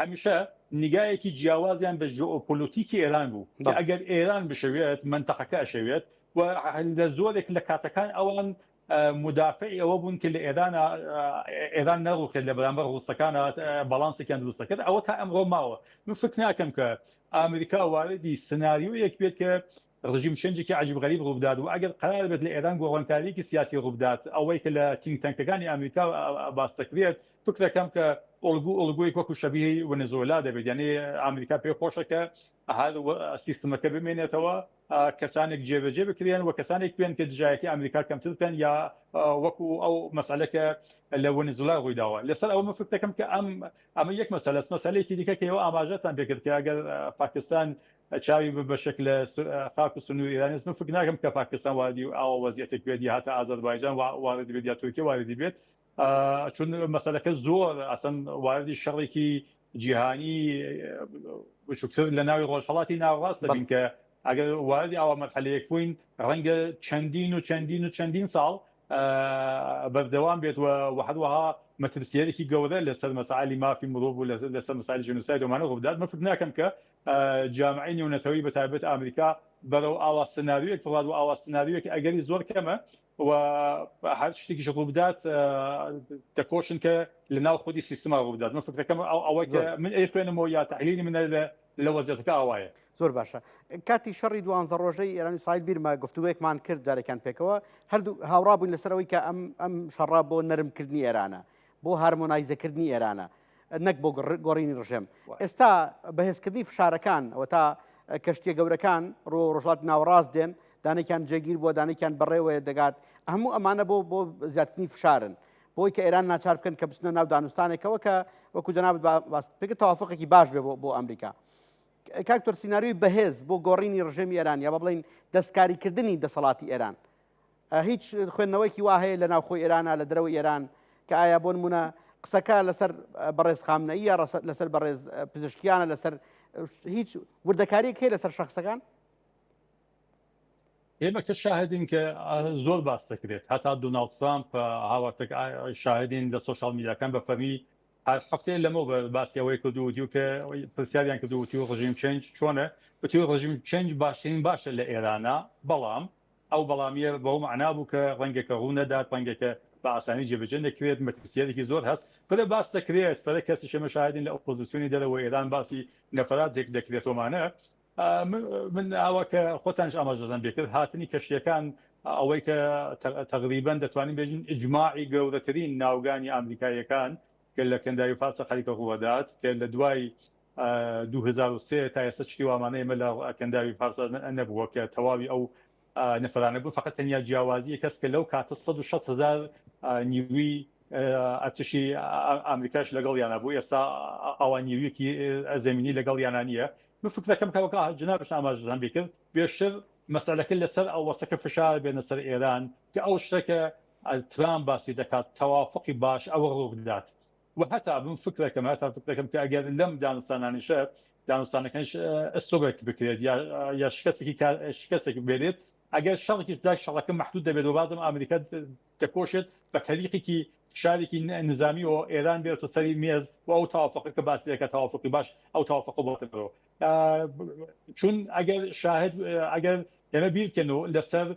هەمیشە نیگایەکی جیاوازیان بە ژئۆپۆلیتیکی ئێران بوو کە ئەگەر ئێران بشەوێت منتەقەکە ئەشەوێت و لە زۆرێک لە کاتەکان ئەوان مدافعی ئەوە بوون کە لە ئێران نەڕوخێت لە بەرامبەر ڕووسەکانە بەڵانسێکیان دروستەکەت. ئەوە تا ئەمڕۆ ماوە. من فکر ناکەم کە ئامریکا واردی سناریۆیەک بێت کە ڕژیم چەنجێکی عجیب غەریب ڕووداد و ئەگەر قرار بێت لە ئێران گۆڕانکاریەکی سیاسی ڕوودات ئەوەی کە لە تینک تەنکەکانی ئەمریکا باس دەکرێت، فکرەکەم کە ئۆلگۆیەک وەکو شەبیهی وەنزوێلا دەبێت. یعنی ئەمریکا پێخۆشە کە هەر سیستمەکە بمێنێتەوە، کەسانێک جێبەجێ بکرێن و کەسانێک پێن کە دژایەتی ئەمریکا کەمتر بکەن یا وەکو ئەو مەسئلەکە لە وەنزوێلا ڕوویداوە. لەسەر ئەوە من فکر دەکەم کە ئەمە یەک مەسەلەیەکی دیکە کە ئێوە ئاماژەتان پێکرد کە ئەگەر پاکستان چاوی بە شکل خاک و سنووری ئێرانی، من فکر ناکەم کە پاکستان واردی ئەوە وەزیەتێک بێت یا هەتا ئازەربایجان واردی بێت یا تورکیە واردی بێت، چون مەسەلەکە زۆر ئەسەن واردی شەڕێکی جیهانی بچووکتر لە ناوی ڕۆژهەڵاتی ناوەڕاست دەبین کە ئەگەر واردی ئەوە مەرحەلەیەک بووین ڕەنگە چەندین ساڵ بەردەوام بێت و هەروەها مەترسیەرێکی گەورە لەسەر مەسائلی مافی مرۆڤ و لەسەر مەسائلی ژنۆساید ومانە ڕوودات. من فکر ناکەم کە جامعەی نێونەتەوەی بەتایبەت ئەمریکا بەرەو ئاوا سناریۆیەک فڵات و ئاوا سناریۆیەک ئەگەری زۆر کەمە و هەر شتێکیش ڕوودات دەکۆشن کە لە ناو خودی سیستما ڕوودات. من فکرەکەم ئەوەی کە من خوێنمەوە یا تحلیلی منە لە وەزیەتەکە ئەوایە. زۆر باشە. کاتی شەڕی 12 ڕۆژەی ئێرانی ساید بیرمە گفتوگویەکمان کرد دارێکان پێکەوە، هەردوو هاوڕا بووین لەسەرەوەی کە ئەم شەڕا بۆ نەرمکردنی ئێرانە، بۆ هارمۆنایزەکردنی ئێرانە، نەک بۆ گۆڕینی ڕژێم. ئێستا بەهێزکردنی فشارەکان ئەوە تا کەشتیە گەورەکان ڕۆژهەڵاتی ناوەڕاست دێن، دانێکیان جێگیر بووە، دانێکیان بەڕێوەیە دەگات، هەموو ئەمانە بۆ زیادکردنی فشارن، بۆی کە ئێران ناچار بکەن کە بچنە ناو دانوستانێکەوە کە وەکو جەنابەت باست پێکرد تەوافقێکی باش بێ بۆ ئەمریکا. کاکتۆر سیناریۆی بەهێز بۆ گۆڕینی ڕژێمی ئێران یا بە بڵین دەستکاریکردنی دەسەڵاتی ئێران، هیچ خوێندنەوەیکی وا هەیە لە ناوخۆی ئێرانە لە دەرەوەی ئێران کە ئایا بۆ نمونە قسەکە لەسەر بەڕێز خامنەئی یا لەسەر بەڕێز پزیشکیانە، لەسەر هیچ وردەکاریەک هەیە لەسەر شەخسەکان؟ ئێمە کە شاهدین کە زۆر باس دەکرێت، هەتا دۆناڵد ترامپ هاوارتێک شاهدین لە سۆشال میدیاکان بە فەرمی هەفتەیە لەمە باسیەوەی کردووتی و کە پرسیاریان کردووتی و ڕژیم چێنج چۆنە، بەتی ڕژیم چێنج باشترین باشە لە ئێرانە، بەڵام ئەو بەڵامیە بەو معنا بوو کە ڕەنگێکە ڕوو نەدات، ڕەنگێکە بە ئاسانی جێبەجێ نەکرێت، مەترسیەرێکی زۆر هەست، فرە باس دەکرێت، فرە کەسی شەمە شاهدین لە ئۆپۆزیسیۆنی دەرەوە ئێران باسی نەفرات دەکرێتەوەمانە. من ئەوە کە خۆتانش ئاماژەدان بێکرد هاتنی کەشتیەکان ئەوەی کە تەقریبەن دەتوانین بێژین ئیجماعی گەورەترین ناوگانی ئەمریکایەکان کە لە کەنداوی فارسە خەریکە ڕوودات کە لە دوای 2003 تا ئێستا شتی وامانە ئێمە لە کەنداوی فارسە نەبووە کە تەواوی ئەو نەفرانە بوو، فقط تەنیا جیاوازی کەس کە لەو کاتە 160,000 نیوی ئەرتشی ئەمریکاش لەگەڵیانە بوو، ئێستا ئەوان نیویەکی زەمینی لەگەڵیانە نییە. من فکرەکەم کەوەکە جنابش ئاماژەدان بێکرد بێشتر مەسەلەکە لەسەر ئەو وەسەکە فشار بێنە سەر ئێران کە ئەو شتێکە ترامپ باسی دەکات تەوافقی باش ئەوە ڕوو بدات. و هەتا من فکرەکەم کە ئەگەر لەم دانوستانانیشە دانوستانەکەش ئەستۆبێک بکرێت یا شکستێکی بێنێت، ئەگەر شەڕێکی دا شەڕەکە محدود دەبێت و بازم ئەمریکا دەکۆشێت بە تەریقێکی شارێکی نظامی و ئێران بێتە سەری مێز و ئەو تەوافقی کە باسیەکە تەوافقی باش ئەو تەوافق بڵێتەوە. چون ئەگەر ئێمە بیرکەنەوە لەسەر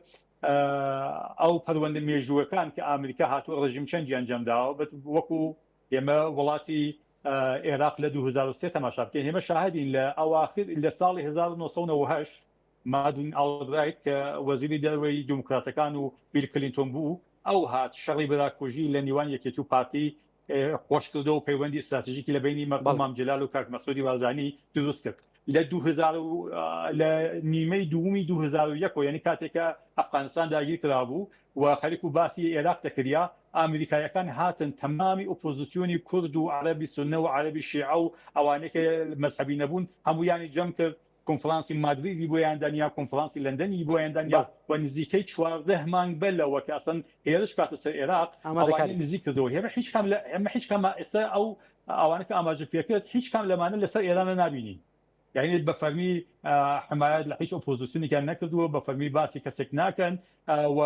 ئەو پەروەندە مێژووەکان کە ئەمریکا هاتووە ڕژیم چەنجی ئەنجام داوە وەکو ئێمە وڵاتی عێراق لە 2003 تەماشا بکەین، ئێمە شاهدین لە ئەواخر لە ساڵی 1998 مادون ئاڵبرایت کە وەزیری دەرەوەی دیموکراتەکان و بیل کلینتۆن بوو، ئەو هات شەڕی بەراکۆژی لە نیوان یەکێتی و پارتی خۆشکردەوە و پەیوەندی استراتیژیکی لە بینی مەقام جەلال و کاک مەسعودی بارزانی دروست کرد. لە 2000 لە نیمەی دووەمی 2001 یعنی کاتێکە ئەفغانستان داگیر کرابوو و خەریک و باسی عێراق دەکریا ئامریکایەکان هاتن تەمامی ئۆپۆزیسیۆنی کورد و عەرەبی سوننە و عەرەبی شیعە و ئەوانەی کە مەذهەبی نەبوون هەموویانی جەم کرد کنفرانسی مادریدی بۆیان دانیا کنفرانسی لەندەنی بۆیان دانیا و نزیکەی 14 مانگ بەلەوە کە ئەسەن هێرش کاتە سەر عێراق ئەوانەی نزیک کردەوە ئێمە هیچ کام ئێستا ئەو ئەوانە کە ئاماژە پێکرد هیچ کام لەمانە لەسەر ئێرانە نابینی یعنی بە فەرمی حمایەت لە هیچ ئۆپۆزیسیۆنێکیان نەکردووە بە فەرمی باسی کەسێک ناکەن و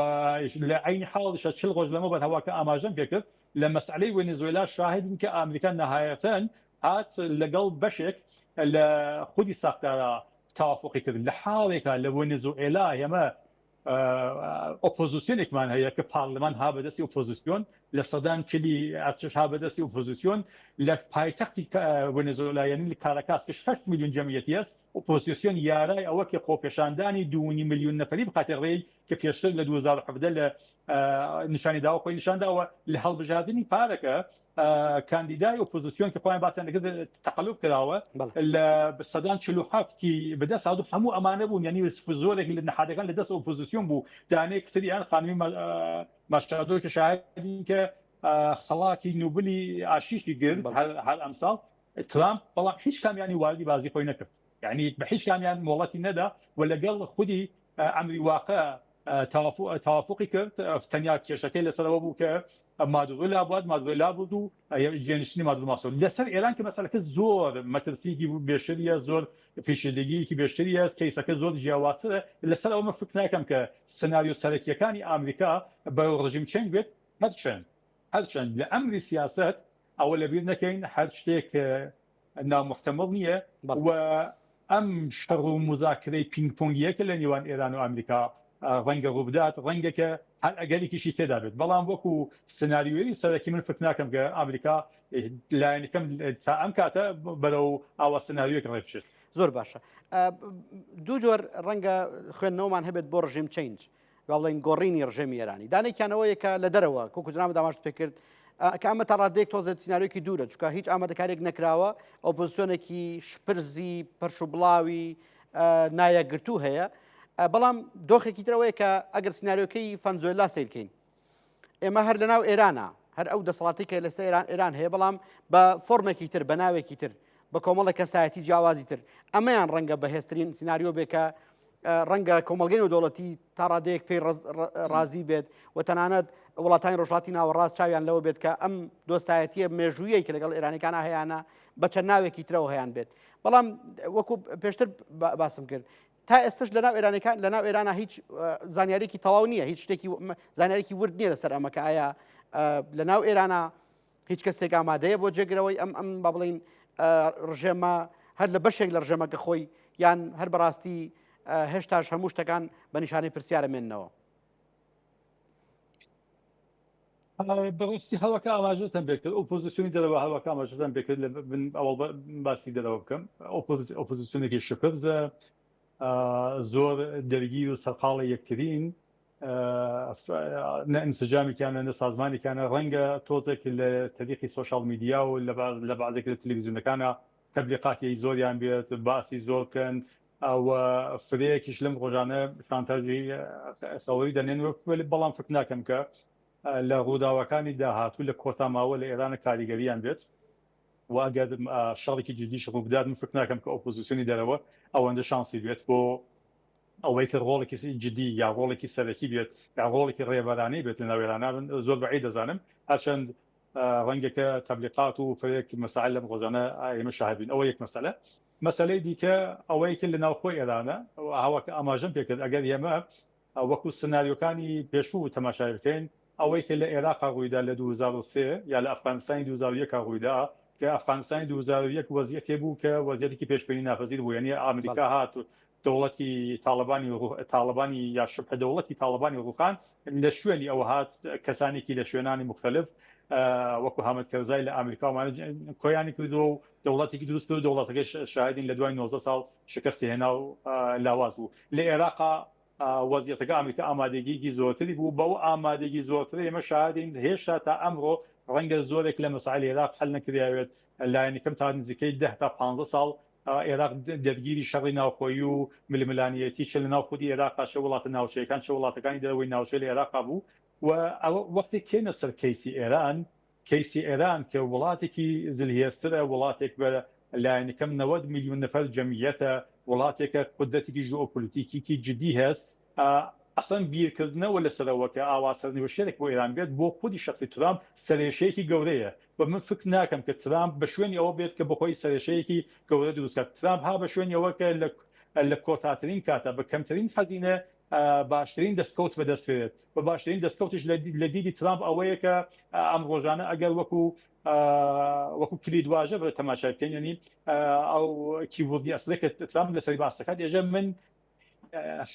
لە عینی حاڵیشە 40 ڕۆژ لەمە بەرهەواکە ئاماژەم پێکرد لە مەسئلەی وێنزوێلا شاهدین کە ئامریکا نەهایەتەن هات لەگەڵ بەشێک لە خودی ساختارە تەوافقی کرد لە حاڵێکە لە وێنزوێلا ئێمە ئۆپۆزیسیۆنێکمان هەیە کە پارلەمان ها بەدەستی ئۆپۆزیسیۆن لە سەدان کلی ئەرچش ها بەدەستی ئۆپۆزیسیۆن لە پایتەختی وێنزوێلا یعنی لە کاراکاس کە 6 میلیۆن جەمعیەتی هەست ئۆپۆزیسیۆن یارای ئەوە کە خۆپێشاندانی 2.5 میلیۆن نەفەری بخاتە ڕێی کە پێشتر لە 2017 لە نیشانی داوە خۆی نیشانداوە لە هەڵبژاردننی پارەکە کاندیدای ئۆپۆزیسیۆن کە خۆیان باسییان دەکرد تەقەلوب کراوە لە سەدان 47 بەدەست هاتوو هەموو ئەمانە بوون یعنی زۆرێک لە نەحادەکان لەدەست ئۆپۆزیسیۆن بوو دانەیە کتریان خانمی ماشتادۆ کە شاهدین کە خەڵاتی نوبلی ئاشیشی گرت هەر ئەمساڵ ترامپ بەڵام هیچ کامیانی واردی بازی خۆی نەکرد یعنی بە هیچ کامیان مۆڵەتی نەدا و لەگەڵ خودی ئەمری واقع توافقی کرد تەنیا کێشەکەی لەسەرەوە بوو کە مادوێلا بواد مادوێلا بود و گەنیشتنی مادوو ماسۆ لەسەر ئێران کە مەسەلەکە زۆر مەترسیکی بێشریە زۆر پیشەدەگیکی بێشتری است کەیسەکە زۆر جیاوازترە لەسەر ئەومە فکر ناکەم کە سناریۆ سەرەکیەکانی ئامریکا بە ڕژیم چنگ بێت هەرچەند لە ئەمری سیاست ئەوە لەبیر نەکەین هەر شتێک نامحتەمڵ نییە و ئەم شەڕ و مذاکرەی پینگ-پۆنگیەکە لە نێوان ئێران و ئەمریکا ڕەنگە ڕووبدات ڕەنگەکە هەر ئەگەرێکیشی تێدا بێت بەڵام وەکو سناریۆی سەرەکی من فکر ناکەم کە ئامریکا لایەنەکەم تا ئەم کاتە بەرەو ئاوا سناریۆیەک ڕێبچێت. زۆر باشە دوو جۆر ڕەنگە خوێندنەوەمان هەبێت بۆ ڕژیم چینج بڵێن گۆڕینی ڕژێمی ئێرانی دانێکیانەوەیەکە لە دەرەوە کۆکوجنامە داماشت پێکرد کە ئەمە تا ڕادێک تۆزێت سناریۆکی دوورە چکە هیچ ئامادەکارێک نەکراوە ئۆپۆزیسیۆنێکی شپرزی پەرش و بڵاوی نایەگرتوو هەیە بەڵام دۆخێکی ترەوەیە کە ئەگەر سناریۆکەی ڤەنزوێلا سیرکەین ئێمە هەر لەناو ئێرانە هەر ئەو دەسەڵاتی کە لەسەر ئێران هەیە بەڵام بە فۆرمێکی تر بە ناوێکی تر بە کۆمەڵە کەسایەتی جیاوازی تر ئەمەیان ڕەنگە بەهێزترین سناریۆ بێکە ڕەنگە کۆمەلگەی و دەوڵەتی تا ڕادەیەک پێی ڕازی بێت و تەنانەت وڵاتانی ڕۆژهاتی ناوەڕاست چاویان لەوە بێت کە ئەم دۆستایەتیە مێژوویەی کە لەگەڵ ئێرانەکانە هەیەە بە چەند ناوێکی ترەوە هەیان بێت بەڵام وەکو پێشتر باسم کرد تا ئێستش لەناو ئێرانەکان لەناو ئێرانە هیچ زانیاریکی تەواو نییە هیچ شتێکی زانیاریکی ورد نییە لەسەر ئەمەکە ئایا لەناو ئێرانە هیچ کەسێک ئامادەیە بۆ جێگرەوەی ئەم با بڵین ڕژێمە هەر لە بەشێک لە ڕژێمەکە خۆی یان هەر بەڕاستی هێشتاش هەموو شتەکان بە نیشانەی پرسیارە مێننەوە. بەڕاستی هەڵەکە ئاماژەتان بێکرد ئۆپۆزیسیۆنی دەرەوە هەڵەکە ئاماژەتان بێکرد لە ئەوڵ باسی دەرەوە بکەم ئۆپۆزیسیۆنێکی شپرزە زۆر دەرگیر و سەرقاڵی یەکترین نە ئەنسجامێکیانە نە سازمانێکیانە ڕەنگە تۆزێک لە تەریقی سۆشال میدیا و لە بەعضێک لە تەلەڤیزیۆنەکانە تەبلیغاتی زۆریان بێت باسی زۆر بکەن و فرەیەکیش لەم ڕۆژانە شانتاژی خەوەری دەنێن بەڵام فکر ناکەم کە لە ڕووداوەکانی داهاتوو لە کۆتاماوە لە ئێرانە کاریگەریان بێت و ئەگەر شەڕێکی جدیش ڕووبدات من فکر ناکەم کە ئۆپۆزیسیۆنی دەرەوە ئەوەندە شانسی بێت بۆ ئەوەی کە ڕۆڵێکی جدی یا ڕۆڵێکی سەرەکی بێت یا ڕۆڵێکی ڕێبەرانەی بێت لە ناو ئێرانە زۆر بەعید دەزانم هەرچەند ڕەنگەکە تەبلیغات و فرەیەکی مەسائل لەم ڕۆژانە ئێمە شاهدین ئەوە یەک مەسەلەی دیکە ئەوەی کە لە ناوخۆی ئێرانە هەواکە ئاماژەم پێکرد ئەگەر ئێمە وەکو سناریۆکانی پێشوو تەماشای بکەین ئەوەی کە لە عێراقا ڕوویدا لە 2003 یا لە ئەفغانستانی 2001 ڕوویدا کە ئەفغانستانی 2001 وەزیەتێ بوو کە وەزیەتێکی پێشبینی ناپەزیر بوو یعنی ئامریکا هات دەوڵەتی تاڵبانی یا شبه دەوڵەتی تاڵبانی ڕووخان لە شوێنی ئەوە هات کەسانێکی لە شوێنانی مختلف وەکو حامد کەرزای لە ئامریکاوانە کۆیانی کردو و دەوڵەتێکی دروست و دەوڵەتەکەی شاهدین لە دوای 19 ساڵ شکستی هێنا و لاواز بوو لە عێراقا وەزیەتەکە ئەمریکا ئامادەگیی زۆرتری بوو بەو ئامادەگی زۆرتر ئێمە شاهدین هێشتا تا ئەمڕۆ ڕەنگە زۆرێک لە مەسائل عێراق حەل نەکراوێت لایەنەکەم تا نزیکەی 10 تا 15 ساڵ عێراق دەرگیری شەڕی ناوخۆیی و ململانیەتی چ لە ناو خودی عێراق چه وڵاتە ناوچەیەکان چه وڵاتەکانی دەرەوەی ناوچەی لە عێراق بوو و ئەوە وەختی کێنە سەر کەیسی ئێران کە وڵاتێکی زلهێسترە وڵاتێک بە لایەنەکەم 90 میلیۆن نەفەر جەمیەتە وڵاتێکە قودرەتێکی ژئۆپۆلیتیکی جدی هەست ئەسڵەن بیرکردنەوە لەسەرەوە کە ئاواسەرنەوە شێرێک بۆ ئێران بێت بۆ خودی شخصی ترامپ سەرێشەیەکی گەورەیە و من فکر ناکەم کە ترامپ بە شوێنی ئەوە بێت کە بەخۆی سەرێشەیەکی گەورە دروستکات ترامپ ها بە شوێنی ئەوە کە لە کۆتاترین کاتە بە کەمترین خەزینە باشترین دەستکەوت بەدەستێت و باشترین دەستکەوتش لە دیدی ترامپ ئەوەیە کە ئەم ڕۆژانە ئەگەر وەکو کلیدواژە بە تەماشای بکەین یعنی ئەو کیبوردی ئەسڵێکە ترامپ لەسەری باسەکەات ئێژە من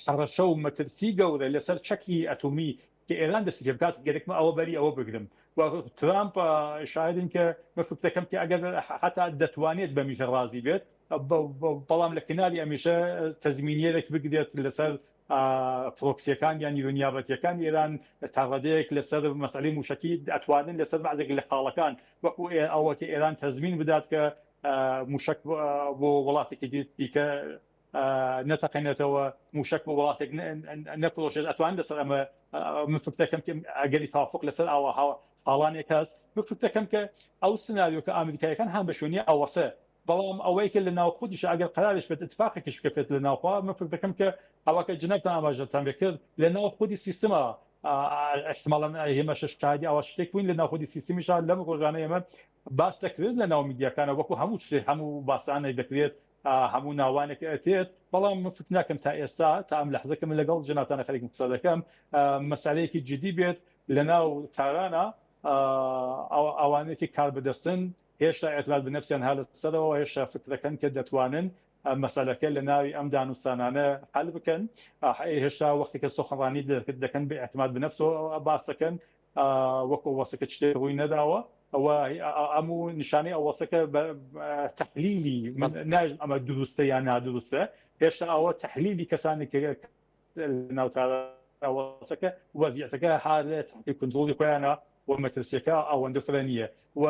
حڕەشە و مەترسی گەورە لەسەر چەکی ئەتۆمی کە ئێران دەستی پێ بکات گەرەکمە ئەوە بەری ئەوە بگرم و ترامپ شاهدین کە من فکر دەکەم کە ئەگەر حتا دەتوانێت بەمیشە ڕازی بێت بەڵام لە کناری ئەمیشە تەزمینیەرێک بگرێت لەسەر پرۆکسیەکان یان نیرۆنیابەتیەکان ئێران تا ڕادەیەک لەسەر مەسەلەی موشکی ئەتوانن لەسەر بەعزێک لە خاڵەکان وەکو ئەوەکە ئێران تەزمین بدات کە موشک بۆ وڵاتێکی دیکە نەتەقێنێتەوە موشک بۆ وڵاتێک نەپرۆشێت ئەتوان لەسەر ئەمە من فکر دەکەم کە ئەگەری تاوافق لەسەر ئەوە حاڵانێک هەست من فکر دەکەم کە ئەو سناریۆ کە ئامریکایەکان هەم بە شوێنی ئەوەسە بەڵام ئەوەی کە لە ناو خودیش ئەگەر قرارش بێت اتفاقێکیش بکەوێت لە ناوخوا من فکر دەکەم کە ئەوەکە جنەبتان ئاماژەتان بکرد لە ناو خودی سیستەمە احتمالاً ئێمە شایدی ئەوە شتێک بووین لە ناو خودی سیستەمیشان لەم ڕۆژانە ئێمە باس دەکرێت لە ناو میدیاکانە وەکو هەموو باسانێک دەکرێت هەموو ناوانێک ئەتێت بەڵام من فکر ناکەم تا ئێستا تا ئەم لەحظەکە من لەگەڵ جناتانە خەریک قسە دەکەم مەسالەیەکی جدی بێت لە ناو تارانە ئەوانێکی کار بەدەستن هێشتا ئێتماد بە نەفسیان هەڵە سەرەوە هێشتا فکر دەکەن کە دەتوانن مەسەلەکە لە ناوی ئەم دانوستانانە حل بکەن هێشتا وەختی کە سۆخەڕانی دەکەن بە ئێتماد بە نەفسەوە باس دەکەن وەکو وەسەکە شتێک ڕووی نەداوە ئەوە ئەموو نیشانەی ئەوەسەکە تەحلیلی ناژم ئەمە دروستە یان نادروستە هێشتا ئەوە تەحلیلی کەسانێک ناوتارەوەسەکە وەزیعەتەکە حالێت کۆنتڕۆڵی خۆیانە و مەترسیەکە ئەوەندە فرە نییە و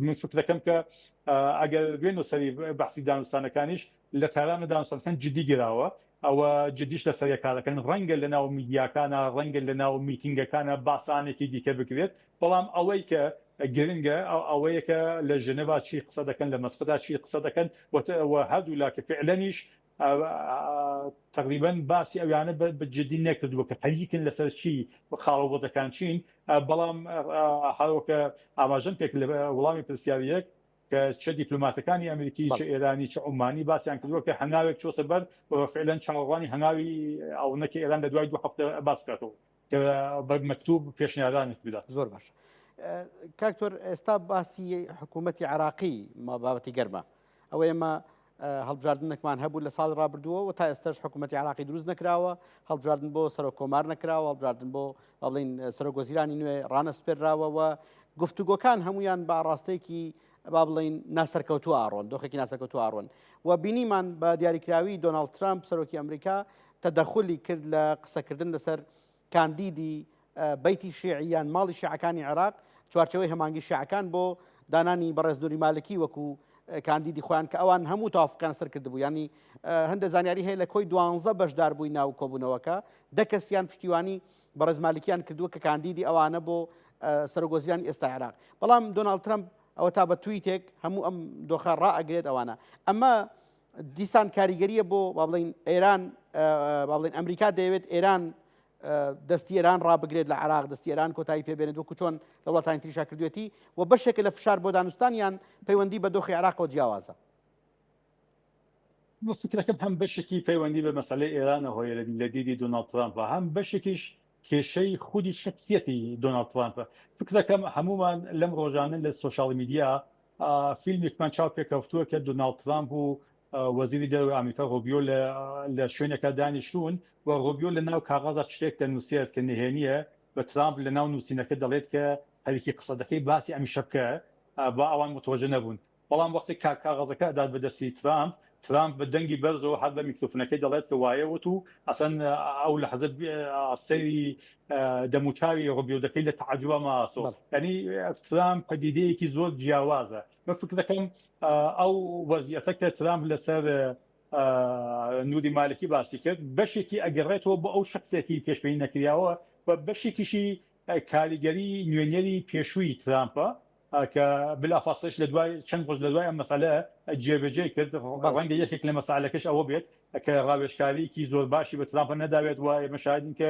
من فکر دەکەم کە ئەگەر بێن و سەری بەحسی دانوستانەکانیش لە تارانە دانوستان جدی گیراوە ئەوە جدیش لە سەرەکارەکەن ڕەنگە لە ناو میدیاکانە ڕەنگە لە ناو میتینگەکانە باسانێکی دیکە بکرێت بەڵام ئەوەی کە گرنگە ئەوەیە کە لە ژنەڤا چی قسە دەکەن لە مەسقەدا چی قسە دەکەن و هەردوو لاکە فعلەنیش تقریبا باسی ئەویانە بە جدی نەکردووە کە خەریکن لەسەر چی خاڵەوەدەکان چین بەڵام هەروەکە ئاماژەم پێک لە وەڵامی پرسیاریەک کە چه دیپلۆماتەکانی ئەمریکی چه ئێرانی چه عومانی باسییان کردووە کە هەنگاوێک چۆسە بەر فعلەن چاوەڕوانی هەنگاوی ئەوەکە ئێران لە دوای 2 هەفتە باس بکاتەوە کە بە مەکتوب پێشنیارانێک بدات. زۆر باش کاکتۆر ئێستا باسی حکوومەتی عراقی بابەتی گەرمە ئەوە ئێمە هەڵبژاردنێکمان هەبوو لە ساڵ ڕابردووە و تا ئێستاش حکوومەتی عراقی دروست نەکراوە هەڵبژاردن بۆ سەرۆک کۆمار نەکراوە هەڵبژاردن بۆ بڵین سەرۆک وەزیرانی نوێ ڕانەسپێراوەوە گفتوگۆکان هەمویان بە ڕاستەیەکی با بڵین ناسەرکەوتووە ئاڕۆن دۆخێکی ناسەرکەوتووە ئاڕۆن و بینیمان بە دیاریکراوی دۆناڵد ترامپ سەرۆکی ئەمریکا تەدەخولی کرد لە قسەکردن لەسەر کاندیدی بەیتی شیعیان ماڵی شیعەکانی عێراق چوارچەوەی هەمانگی شیعەکان بۆ دانانی بەڕێز نووری مالکی وەکو کاندیدی خۆیان کە ئەوان هەموو تاوافقیان سەر کردبوو ینی هەندە زانیاری هەیە لە کۆی 12 بەشدار بووی ناو کۆبوونەوەکە 10 کەسیان پشتیوانی بەڕێز مالکیان کردووە کە کاندیدی ئەوانە بۆ سەرۆکوەزیرانی ئێستا عێراق بەڵام دۆناڵد ترامپ ئەوە تا بە تویتێک هەموو ئەم دۆخە ڕائەگرێت ئەوانە ئەمە دیسان کاریگەریە بۆ با بڵین ئێران با بڵین ئەمریکا دەیەوێت ئێران دەستی ئێران ڕابگرێت لە عراق دەستی ئێران کۆتایی پێبێنێت وەکو چۆن لە وڵاتانی تریشا کردوێتی و بەشێکە لە فشار بۆ دانوستانیان پەیوەندی بە دۆخی عراقەوە جیاوازە. فکرەکەم هەم بەشێکی پەیوەندی بە مەسەلەی ئێرانە هۆیە لە دیدی دۆناڵد ترامپ هەم بەشێکیش کێشەی خودی شخصیەتی دۆناڵد ترامپ فکر دەکەم هەمومان لەم ڕۆژانە لە سۆشال میدیا فیلمێکمان چاو پێکەوتووە کە دۆناڵد ترامپ و وەزیری دەرەوەی ئەمریکا ڕۆبیۆ لە شوێنێکە دانیشتون و ڕۆبیۆ لە ناو کاغەزە شتێک دەنووسێت کە نهێنیە بە ترامپ لە ناو نووسینەکە دەڵێت کە هەرێکی قسە دەکەی باسی ئەمیشە بکە با ئەوان متوەجه نەبوون بەڵام وەختی کاغەزەکە داد بەدەستی ترامپ ترامپ بەدەنگی بەرزەوە هەر بە میکرۆفۆنەکەی دەڵێت کە وایە وت و ئەسەن ئەو لەحظە سەیری دەموچاوی ڕۆبیۆدەکەی لە تعجبە ماسۆ ینی ترامپ پەدیدەیەکی زۆر جیاوازە من فکر دەکەم ئەو وەزیەتە کە ترامپ لەسەر نوری مالکی باسی کرد بەشێکی ئەگەڕێتەوە بۆ ئەو شخصێتی پێشبینی نەکریاوە و بەشێکیشی کاریگەری نوێنەری پێشووی ترامپە کە بلافاصلش لە دوای چەند ڕۆژ لە دوای ئەم مەسەلە جێبەجێ کرد ڕەنگە یەکێک لە مەسائلەکەش ئەوە بێت کە ڕاوێژکاریکی زۆر باشی بە ترامپ نەداوێت وایە مەشاهدین کە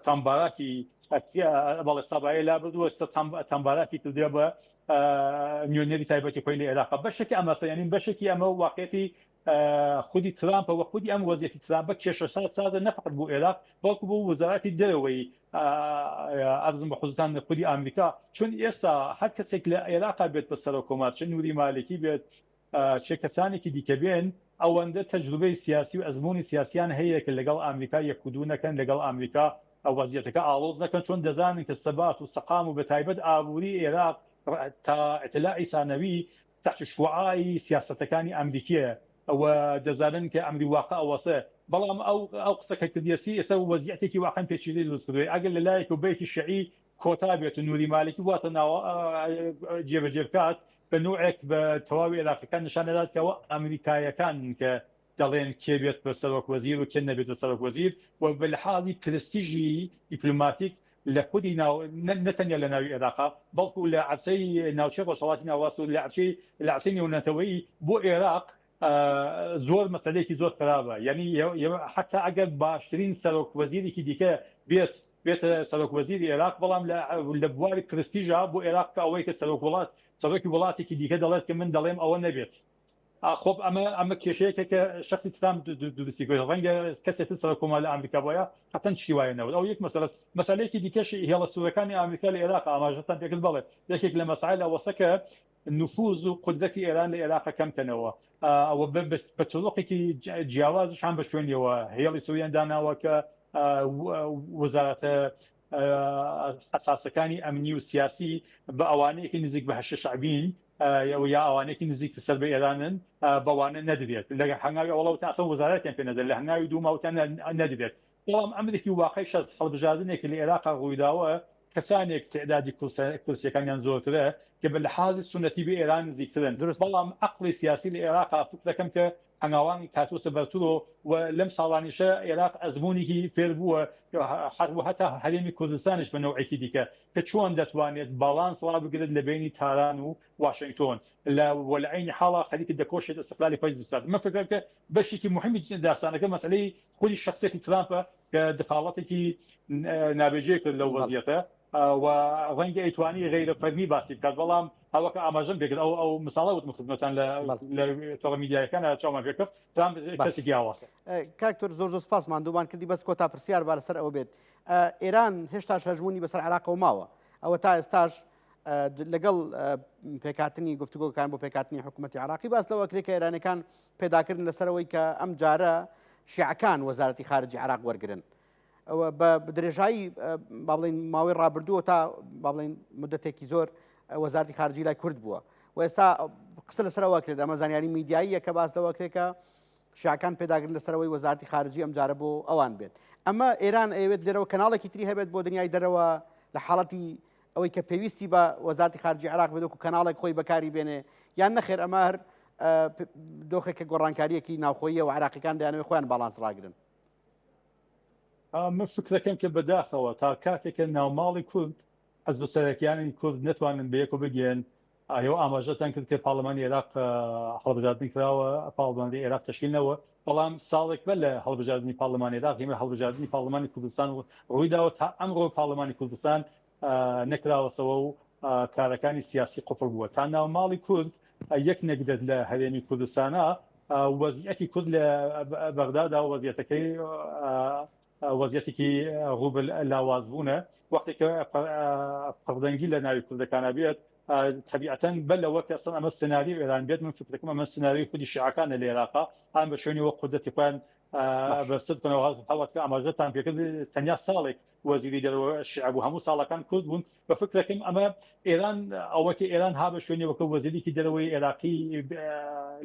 تەمباراکی بەڵێ سابایە لابردووە تەمباراکی کردووە بە نوێنەری تایبەتی خۆی لە عێراق بەشێکی ئەمەسە یعنی بەشێکی ئەمە واقعەتی خودی ترامپ و خودی ئەم وەزیەتی ترامپ کێشە سادە نەفقەت بۆ عێراق بەڵکو بۆ وەزارەتی دەرەوەی ئەرزم بە حوزتان خودی ئەمریکا چون ئێستا هەر کەسێک لە عێراق بێت بە سەرۆکۆمار چ نوری مالکی بێت چه کەسانێکی دیکە بێن ئەوەندە تەجروبەی سیاسی و ئەزمموی سیاسیان هەیە کە لەگەڵ ئەمریکا یەکودو نەکەن لەگەڵ ئەمریکا وەزیەتەکە ئاڵۆز نەکەن چۆن دەزانن کە سەبات و سەقام و بەتایبەت ئابووری عێراق تا ئەتلاعی ثانەوی تحت شوعای سیاستەکانی ئەمریکیە ئەوە دەزانن کە ئەمری واقع ئەوەسە بەڵام ئەو قسەکە کردیەسی ئێستا وەزیەتێکی واقعا پێچیدەی دروستکردووی ئەگەر لە لایەک و بەیەکی شەعی کۆتا بێت و نوری مالکی واتە جێبەجێ بکات بە نوعێک بە تەواوی عێراقیەکان نیشانەدات کەەوە ئەمریکایەکان کە دەڵێن کێ بێت بە سەرۆک وەزیر و کێ نەبێت بە سەرۆک وەزیر و بە لەحاڵی پرستیژی دیپلۆماتیک لە خودی نەتەنیا لە ناوی عێراقا بەڵکو لە عەرچەی ناوچەی ڕۆژهەڵاتی ناوەست و لە عەرچەی نێونەتەوەیی بۆ عێراق زۆر مەسەلەیەکی زۆر خراپە یعنی حتا ئەگەر باشترین سەرۆک وەزیرێکی دیکە بێتە سەرۆک وەزیری عێراق بەڵام لە بواری پرستیژا بۆ عێراق ئەوەی کە سەرۆکی وڵاتێکی دیکە دەڵێت کە من دەڵێم ئەوە نەبێت خۆب ئەمە کێشەیەکە کە شخصی ترامپ دووسی کرد ڕەنگە کەسێت سەرۆکۆمار لە ئەمریکا بۆیە حتەن شتی وایە نەوت ئەو یەک مەسەلەیەکی دیکەش هێڵە سوورەکانی ئەمریکا لە عێراق ئاماژەتان پێکرد بڵێت یەکێک لە مەسائل ئەوەسە کە نفوذ و قدرەتی ئێران لە عێراق کەمکەنەوە ئەوە بە تۆڵۆقێکی جیاوازش هەم بە شوێنیەوە هێڵی سووریان داناوە کە وەزارەتە ئەساسەکانی ئەمنی و سیاسی بە ئەوانەیەکی نزیک بە هەشە شعبین یا ئەوانێکی نزیک سەر بە ئێرانن بەوانە نەدەبێت لە هەنگاوی ئەوڵەوە تاسە وەزارەتیان پێ نەدەن لە هەنگاوی دووماوتان نەدەبێت بەڵام ئەمریکی واقعی شەست هەڵبژاردنێکی لە عێراق ڕوویداوە کەسانێک تعدادی کورسیەکانیان زۆرترە کە بە لەحاظی سونەتی بە ئێران نزیکترن بەڵام عەقڵی سیاسی لە عێراق فکر دەکەم کە هەنگاوانی کاتۆسە بەرتورۆ و لەم ساڵانیشە عێراق ئەزمموونێکی فێر بووە هەتا هەرێمی کوردستانش بە نەوعێکی دیکە کە چۆن دەتوانێت باڵانس ڕابگرێت لە بینی تاران و واشنگتۆن وە لە عینی حاڵا خەریکی دەکۆشێت ئەستقلالی خۆی دووسات من فکر کە بەشێکی مهمی داستانەکە مەسەلەی خودی شخصێتی ترامپە کە دخالەتێکی نابێجێ کرد لەو وەزیەتە و ڕەنگە ئەیتوانی غیرە فەرمی باسی بکات بەڵام هەوەکە ئاماژەم پێکرد ئەو مساڵە وتم خدمەتان لە تۆڕە میدیاکانە چاومان پێکرد ترامپ کەسێکی ئاواسە کاکتۆر زۆر سوپاس ماندوومان کردی بەس کۆتا پرسیار با لەسەر ئەوە بێت ئێران هێشتا هەژمونی بەسەر عێراقەوە ماوە ئەوە تا ئێستاش لەگەڵ پێکاتنی گفتوگۆکان بۆ پێکاتنی حکوومەتی عراقی باس لەوە کرێت کە ئێرانەکان پێداکردن لەسەرەوەی کە ئەم جارە شیعەکان وەزارەتی خارجی عراق وەرگرن ئەوە بە درێژایی با بڵێن ماوەی ڕابردووە تا با بڵێن مدەتێکی زۆر وەزارەتی خارجی لای کورد بووە و ئێستا قسە لەسەرەوە کرێت ئەمە زانیاری میدیاییە کە باس لەوە کرێت کە شیعەکان پێداگرن لەسەرەوەی وەزارەتی خارجی ئەم جارە بۆ ئەوان بێت ئەمە ئێران ئەوێت لێرەوە کەناڵێکی تری هەبێت بۆ دنیای دەرەوە لە حاڵەتی ئەوەی کە پێویستی بە وەزارەتی خارجی عراق بێت و کەناڵێک خۆی بەکاری بێنێ یان نەخێر ئەمە هەر دۆخێکە گۆڕانکاریەکی ناوخۆییە و عراقیەکان دەیانەوێت خۆیان باڵانس ڕاگرن من فکرەکەم کە بەداخەوە تا کاتێکە ناوماڵی کورد ئەز بە سەرەکیانی کورد نتوانن بە یەک و بگێن ئەوە ئاماژەتان کرد کە پاڵەمانی عێراق هەڵبژاردنی کراوە پاڵمانی عێراق تەشکیلنەوە بەڵام ساڵێک بە لە هەڵبژاردننی پاڵەمانی عێراق هێمە هەڵبژاردننی پاڵەمانی کوردستان ڕوویداوە تا ئەمڕۆ پاڵەمانی کوردستان نەکراوەسەوە و کارەکانی سیاسی قوفڵ بووە تا ناوماڵی کورد یەک نەگرێت لە هەرێمی کوردستانە وەزیەتی کورد لە بەغدادا وەزیەتەکەی وەزیەتێکی ڕوبە لاوازبوونە وەختی کە پڕدەنگی لە ناوی کوردەکانە بێت طبیعەتەن بەلەوە کە ئەسڵ ئەمە سناریۆ ئێران بێت من فکر دەکەم ئەمە سناریۆی خودی شیعەکانە لە عێراقا هەم بە شوێنی وە قودرەتی خۆیان بەستکنەوە هەڵەتکە ئاماژەتان پێکرد تەنیا ساڵێک وەزیری دەرەوە شیعە بوو هەموو ساڵەکان کورد بوون بە فکرەکەم ئەمە ئێران ئەوەکە ئێران هابە شوێنی وەکە وەزیرێکی دەرەوەی عێراقی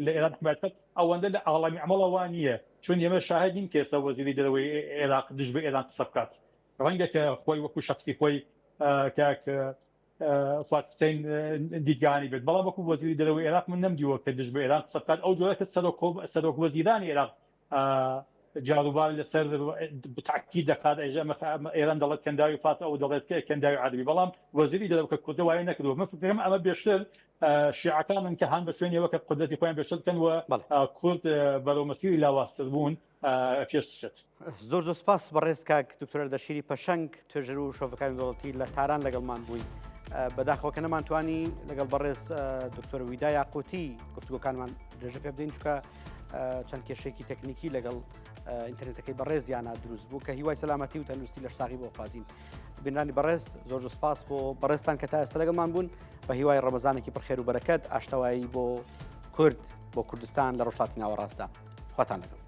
لە ئێران حمایەت کرد ئەوەندە لە ئاڵامی عەمەڵەوە نییە چون ئێمە شاهدین کە ئێستا وەزیری دەرەوەی عێراق دژ بە ئێران قسە بکات ڕەنگە کە خۆی وەکو شخصی خۆی کاک فواد حوسێن دیدگانی بێت بەڵام وەکو وەزیری دەرەوەی عێراق من نەمدیوە کە دژ بە ئێران قسە بکات ئەو جۆرە کە سەرۆک وەزیرانی عێراق جاروبار لەسەر تاکید دەکات ئێران دەڵێت کەنداوی فاس ئەو دەڵێت کەنداوی عەربی بەڵام وەزیری دەرەوە کە کورد وایە نەکردووە من فکرم ئەمە بێشتر شیعەکانن کە هەان بە شوێنەوە کە قودرەتی خۆیان بێشتر بکەن و کورد بەرەو مەسیری لاوااستر بوون پێشت زۆر زۆر سپاس بەڕێز کاک دکتۆر ئەردەشیری پەشەنگ توێژەر و شۆفەکانی دەوڵەتی لە تاران لەگەڵمان بووین بەداخەوە کە نەمانتوانی لەگەڵ بەڕێز دکتۆر ویدا یاقوتی گفتوگۆکانمان درێژە پێ بدەین چونکە چەند کێشێکی تەکنیکی لەگەڵ ئینتەرنێتەکەی بەڕێزیانە دروست بوو کە هیوای سەلامەتی و تەندروستی لە ساغی بۆ خوازین بینرانی بەڕێز زۆر زۆر سپاس بۆ بەڕێستان کە تا ئێستا لەگەڵمان بوون بە هیوای ڕەمەزانێکی پڕخێر و بەرەکەت ئاشتەوایی بۆ کورد بۆ کوردستان لە ڕۆژهاتی ناوەڕاستدا خواتان لەگەڵ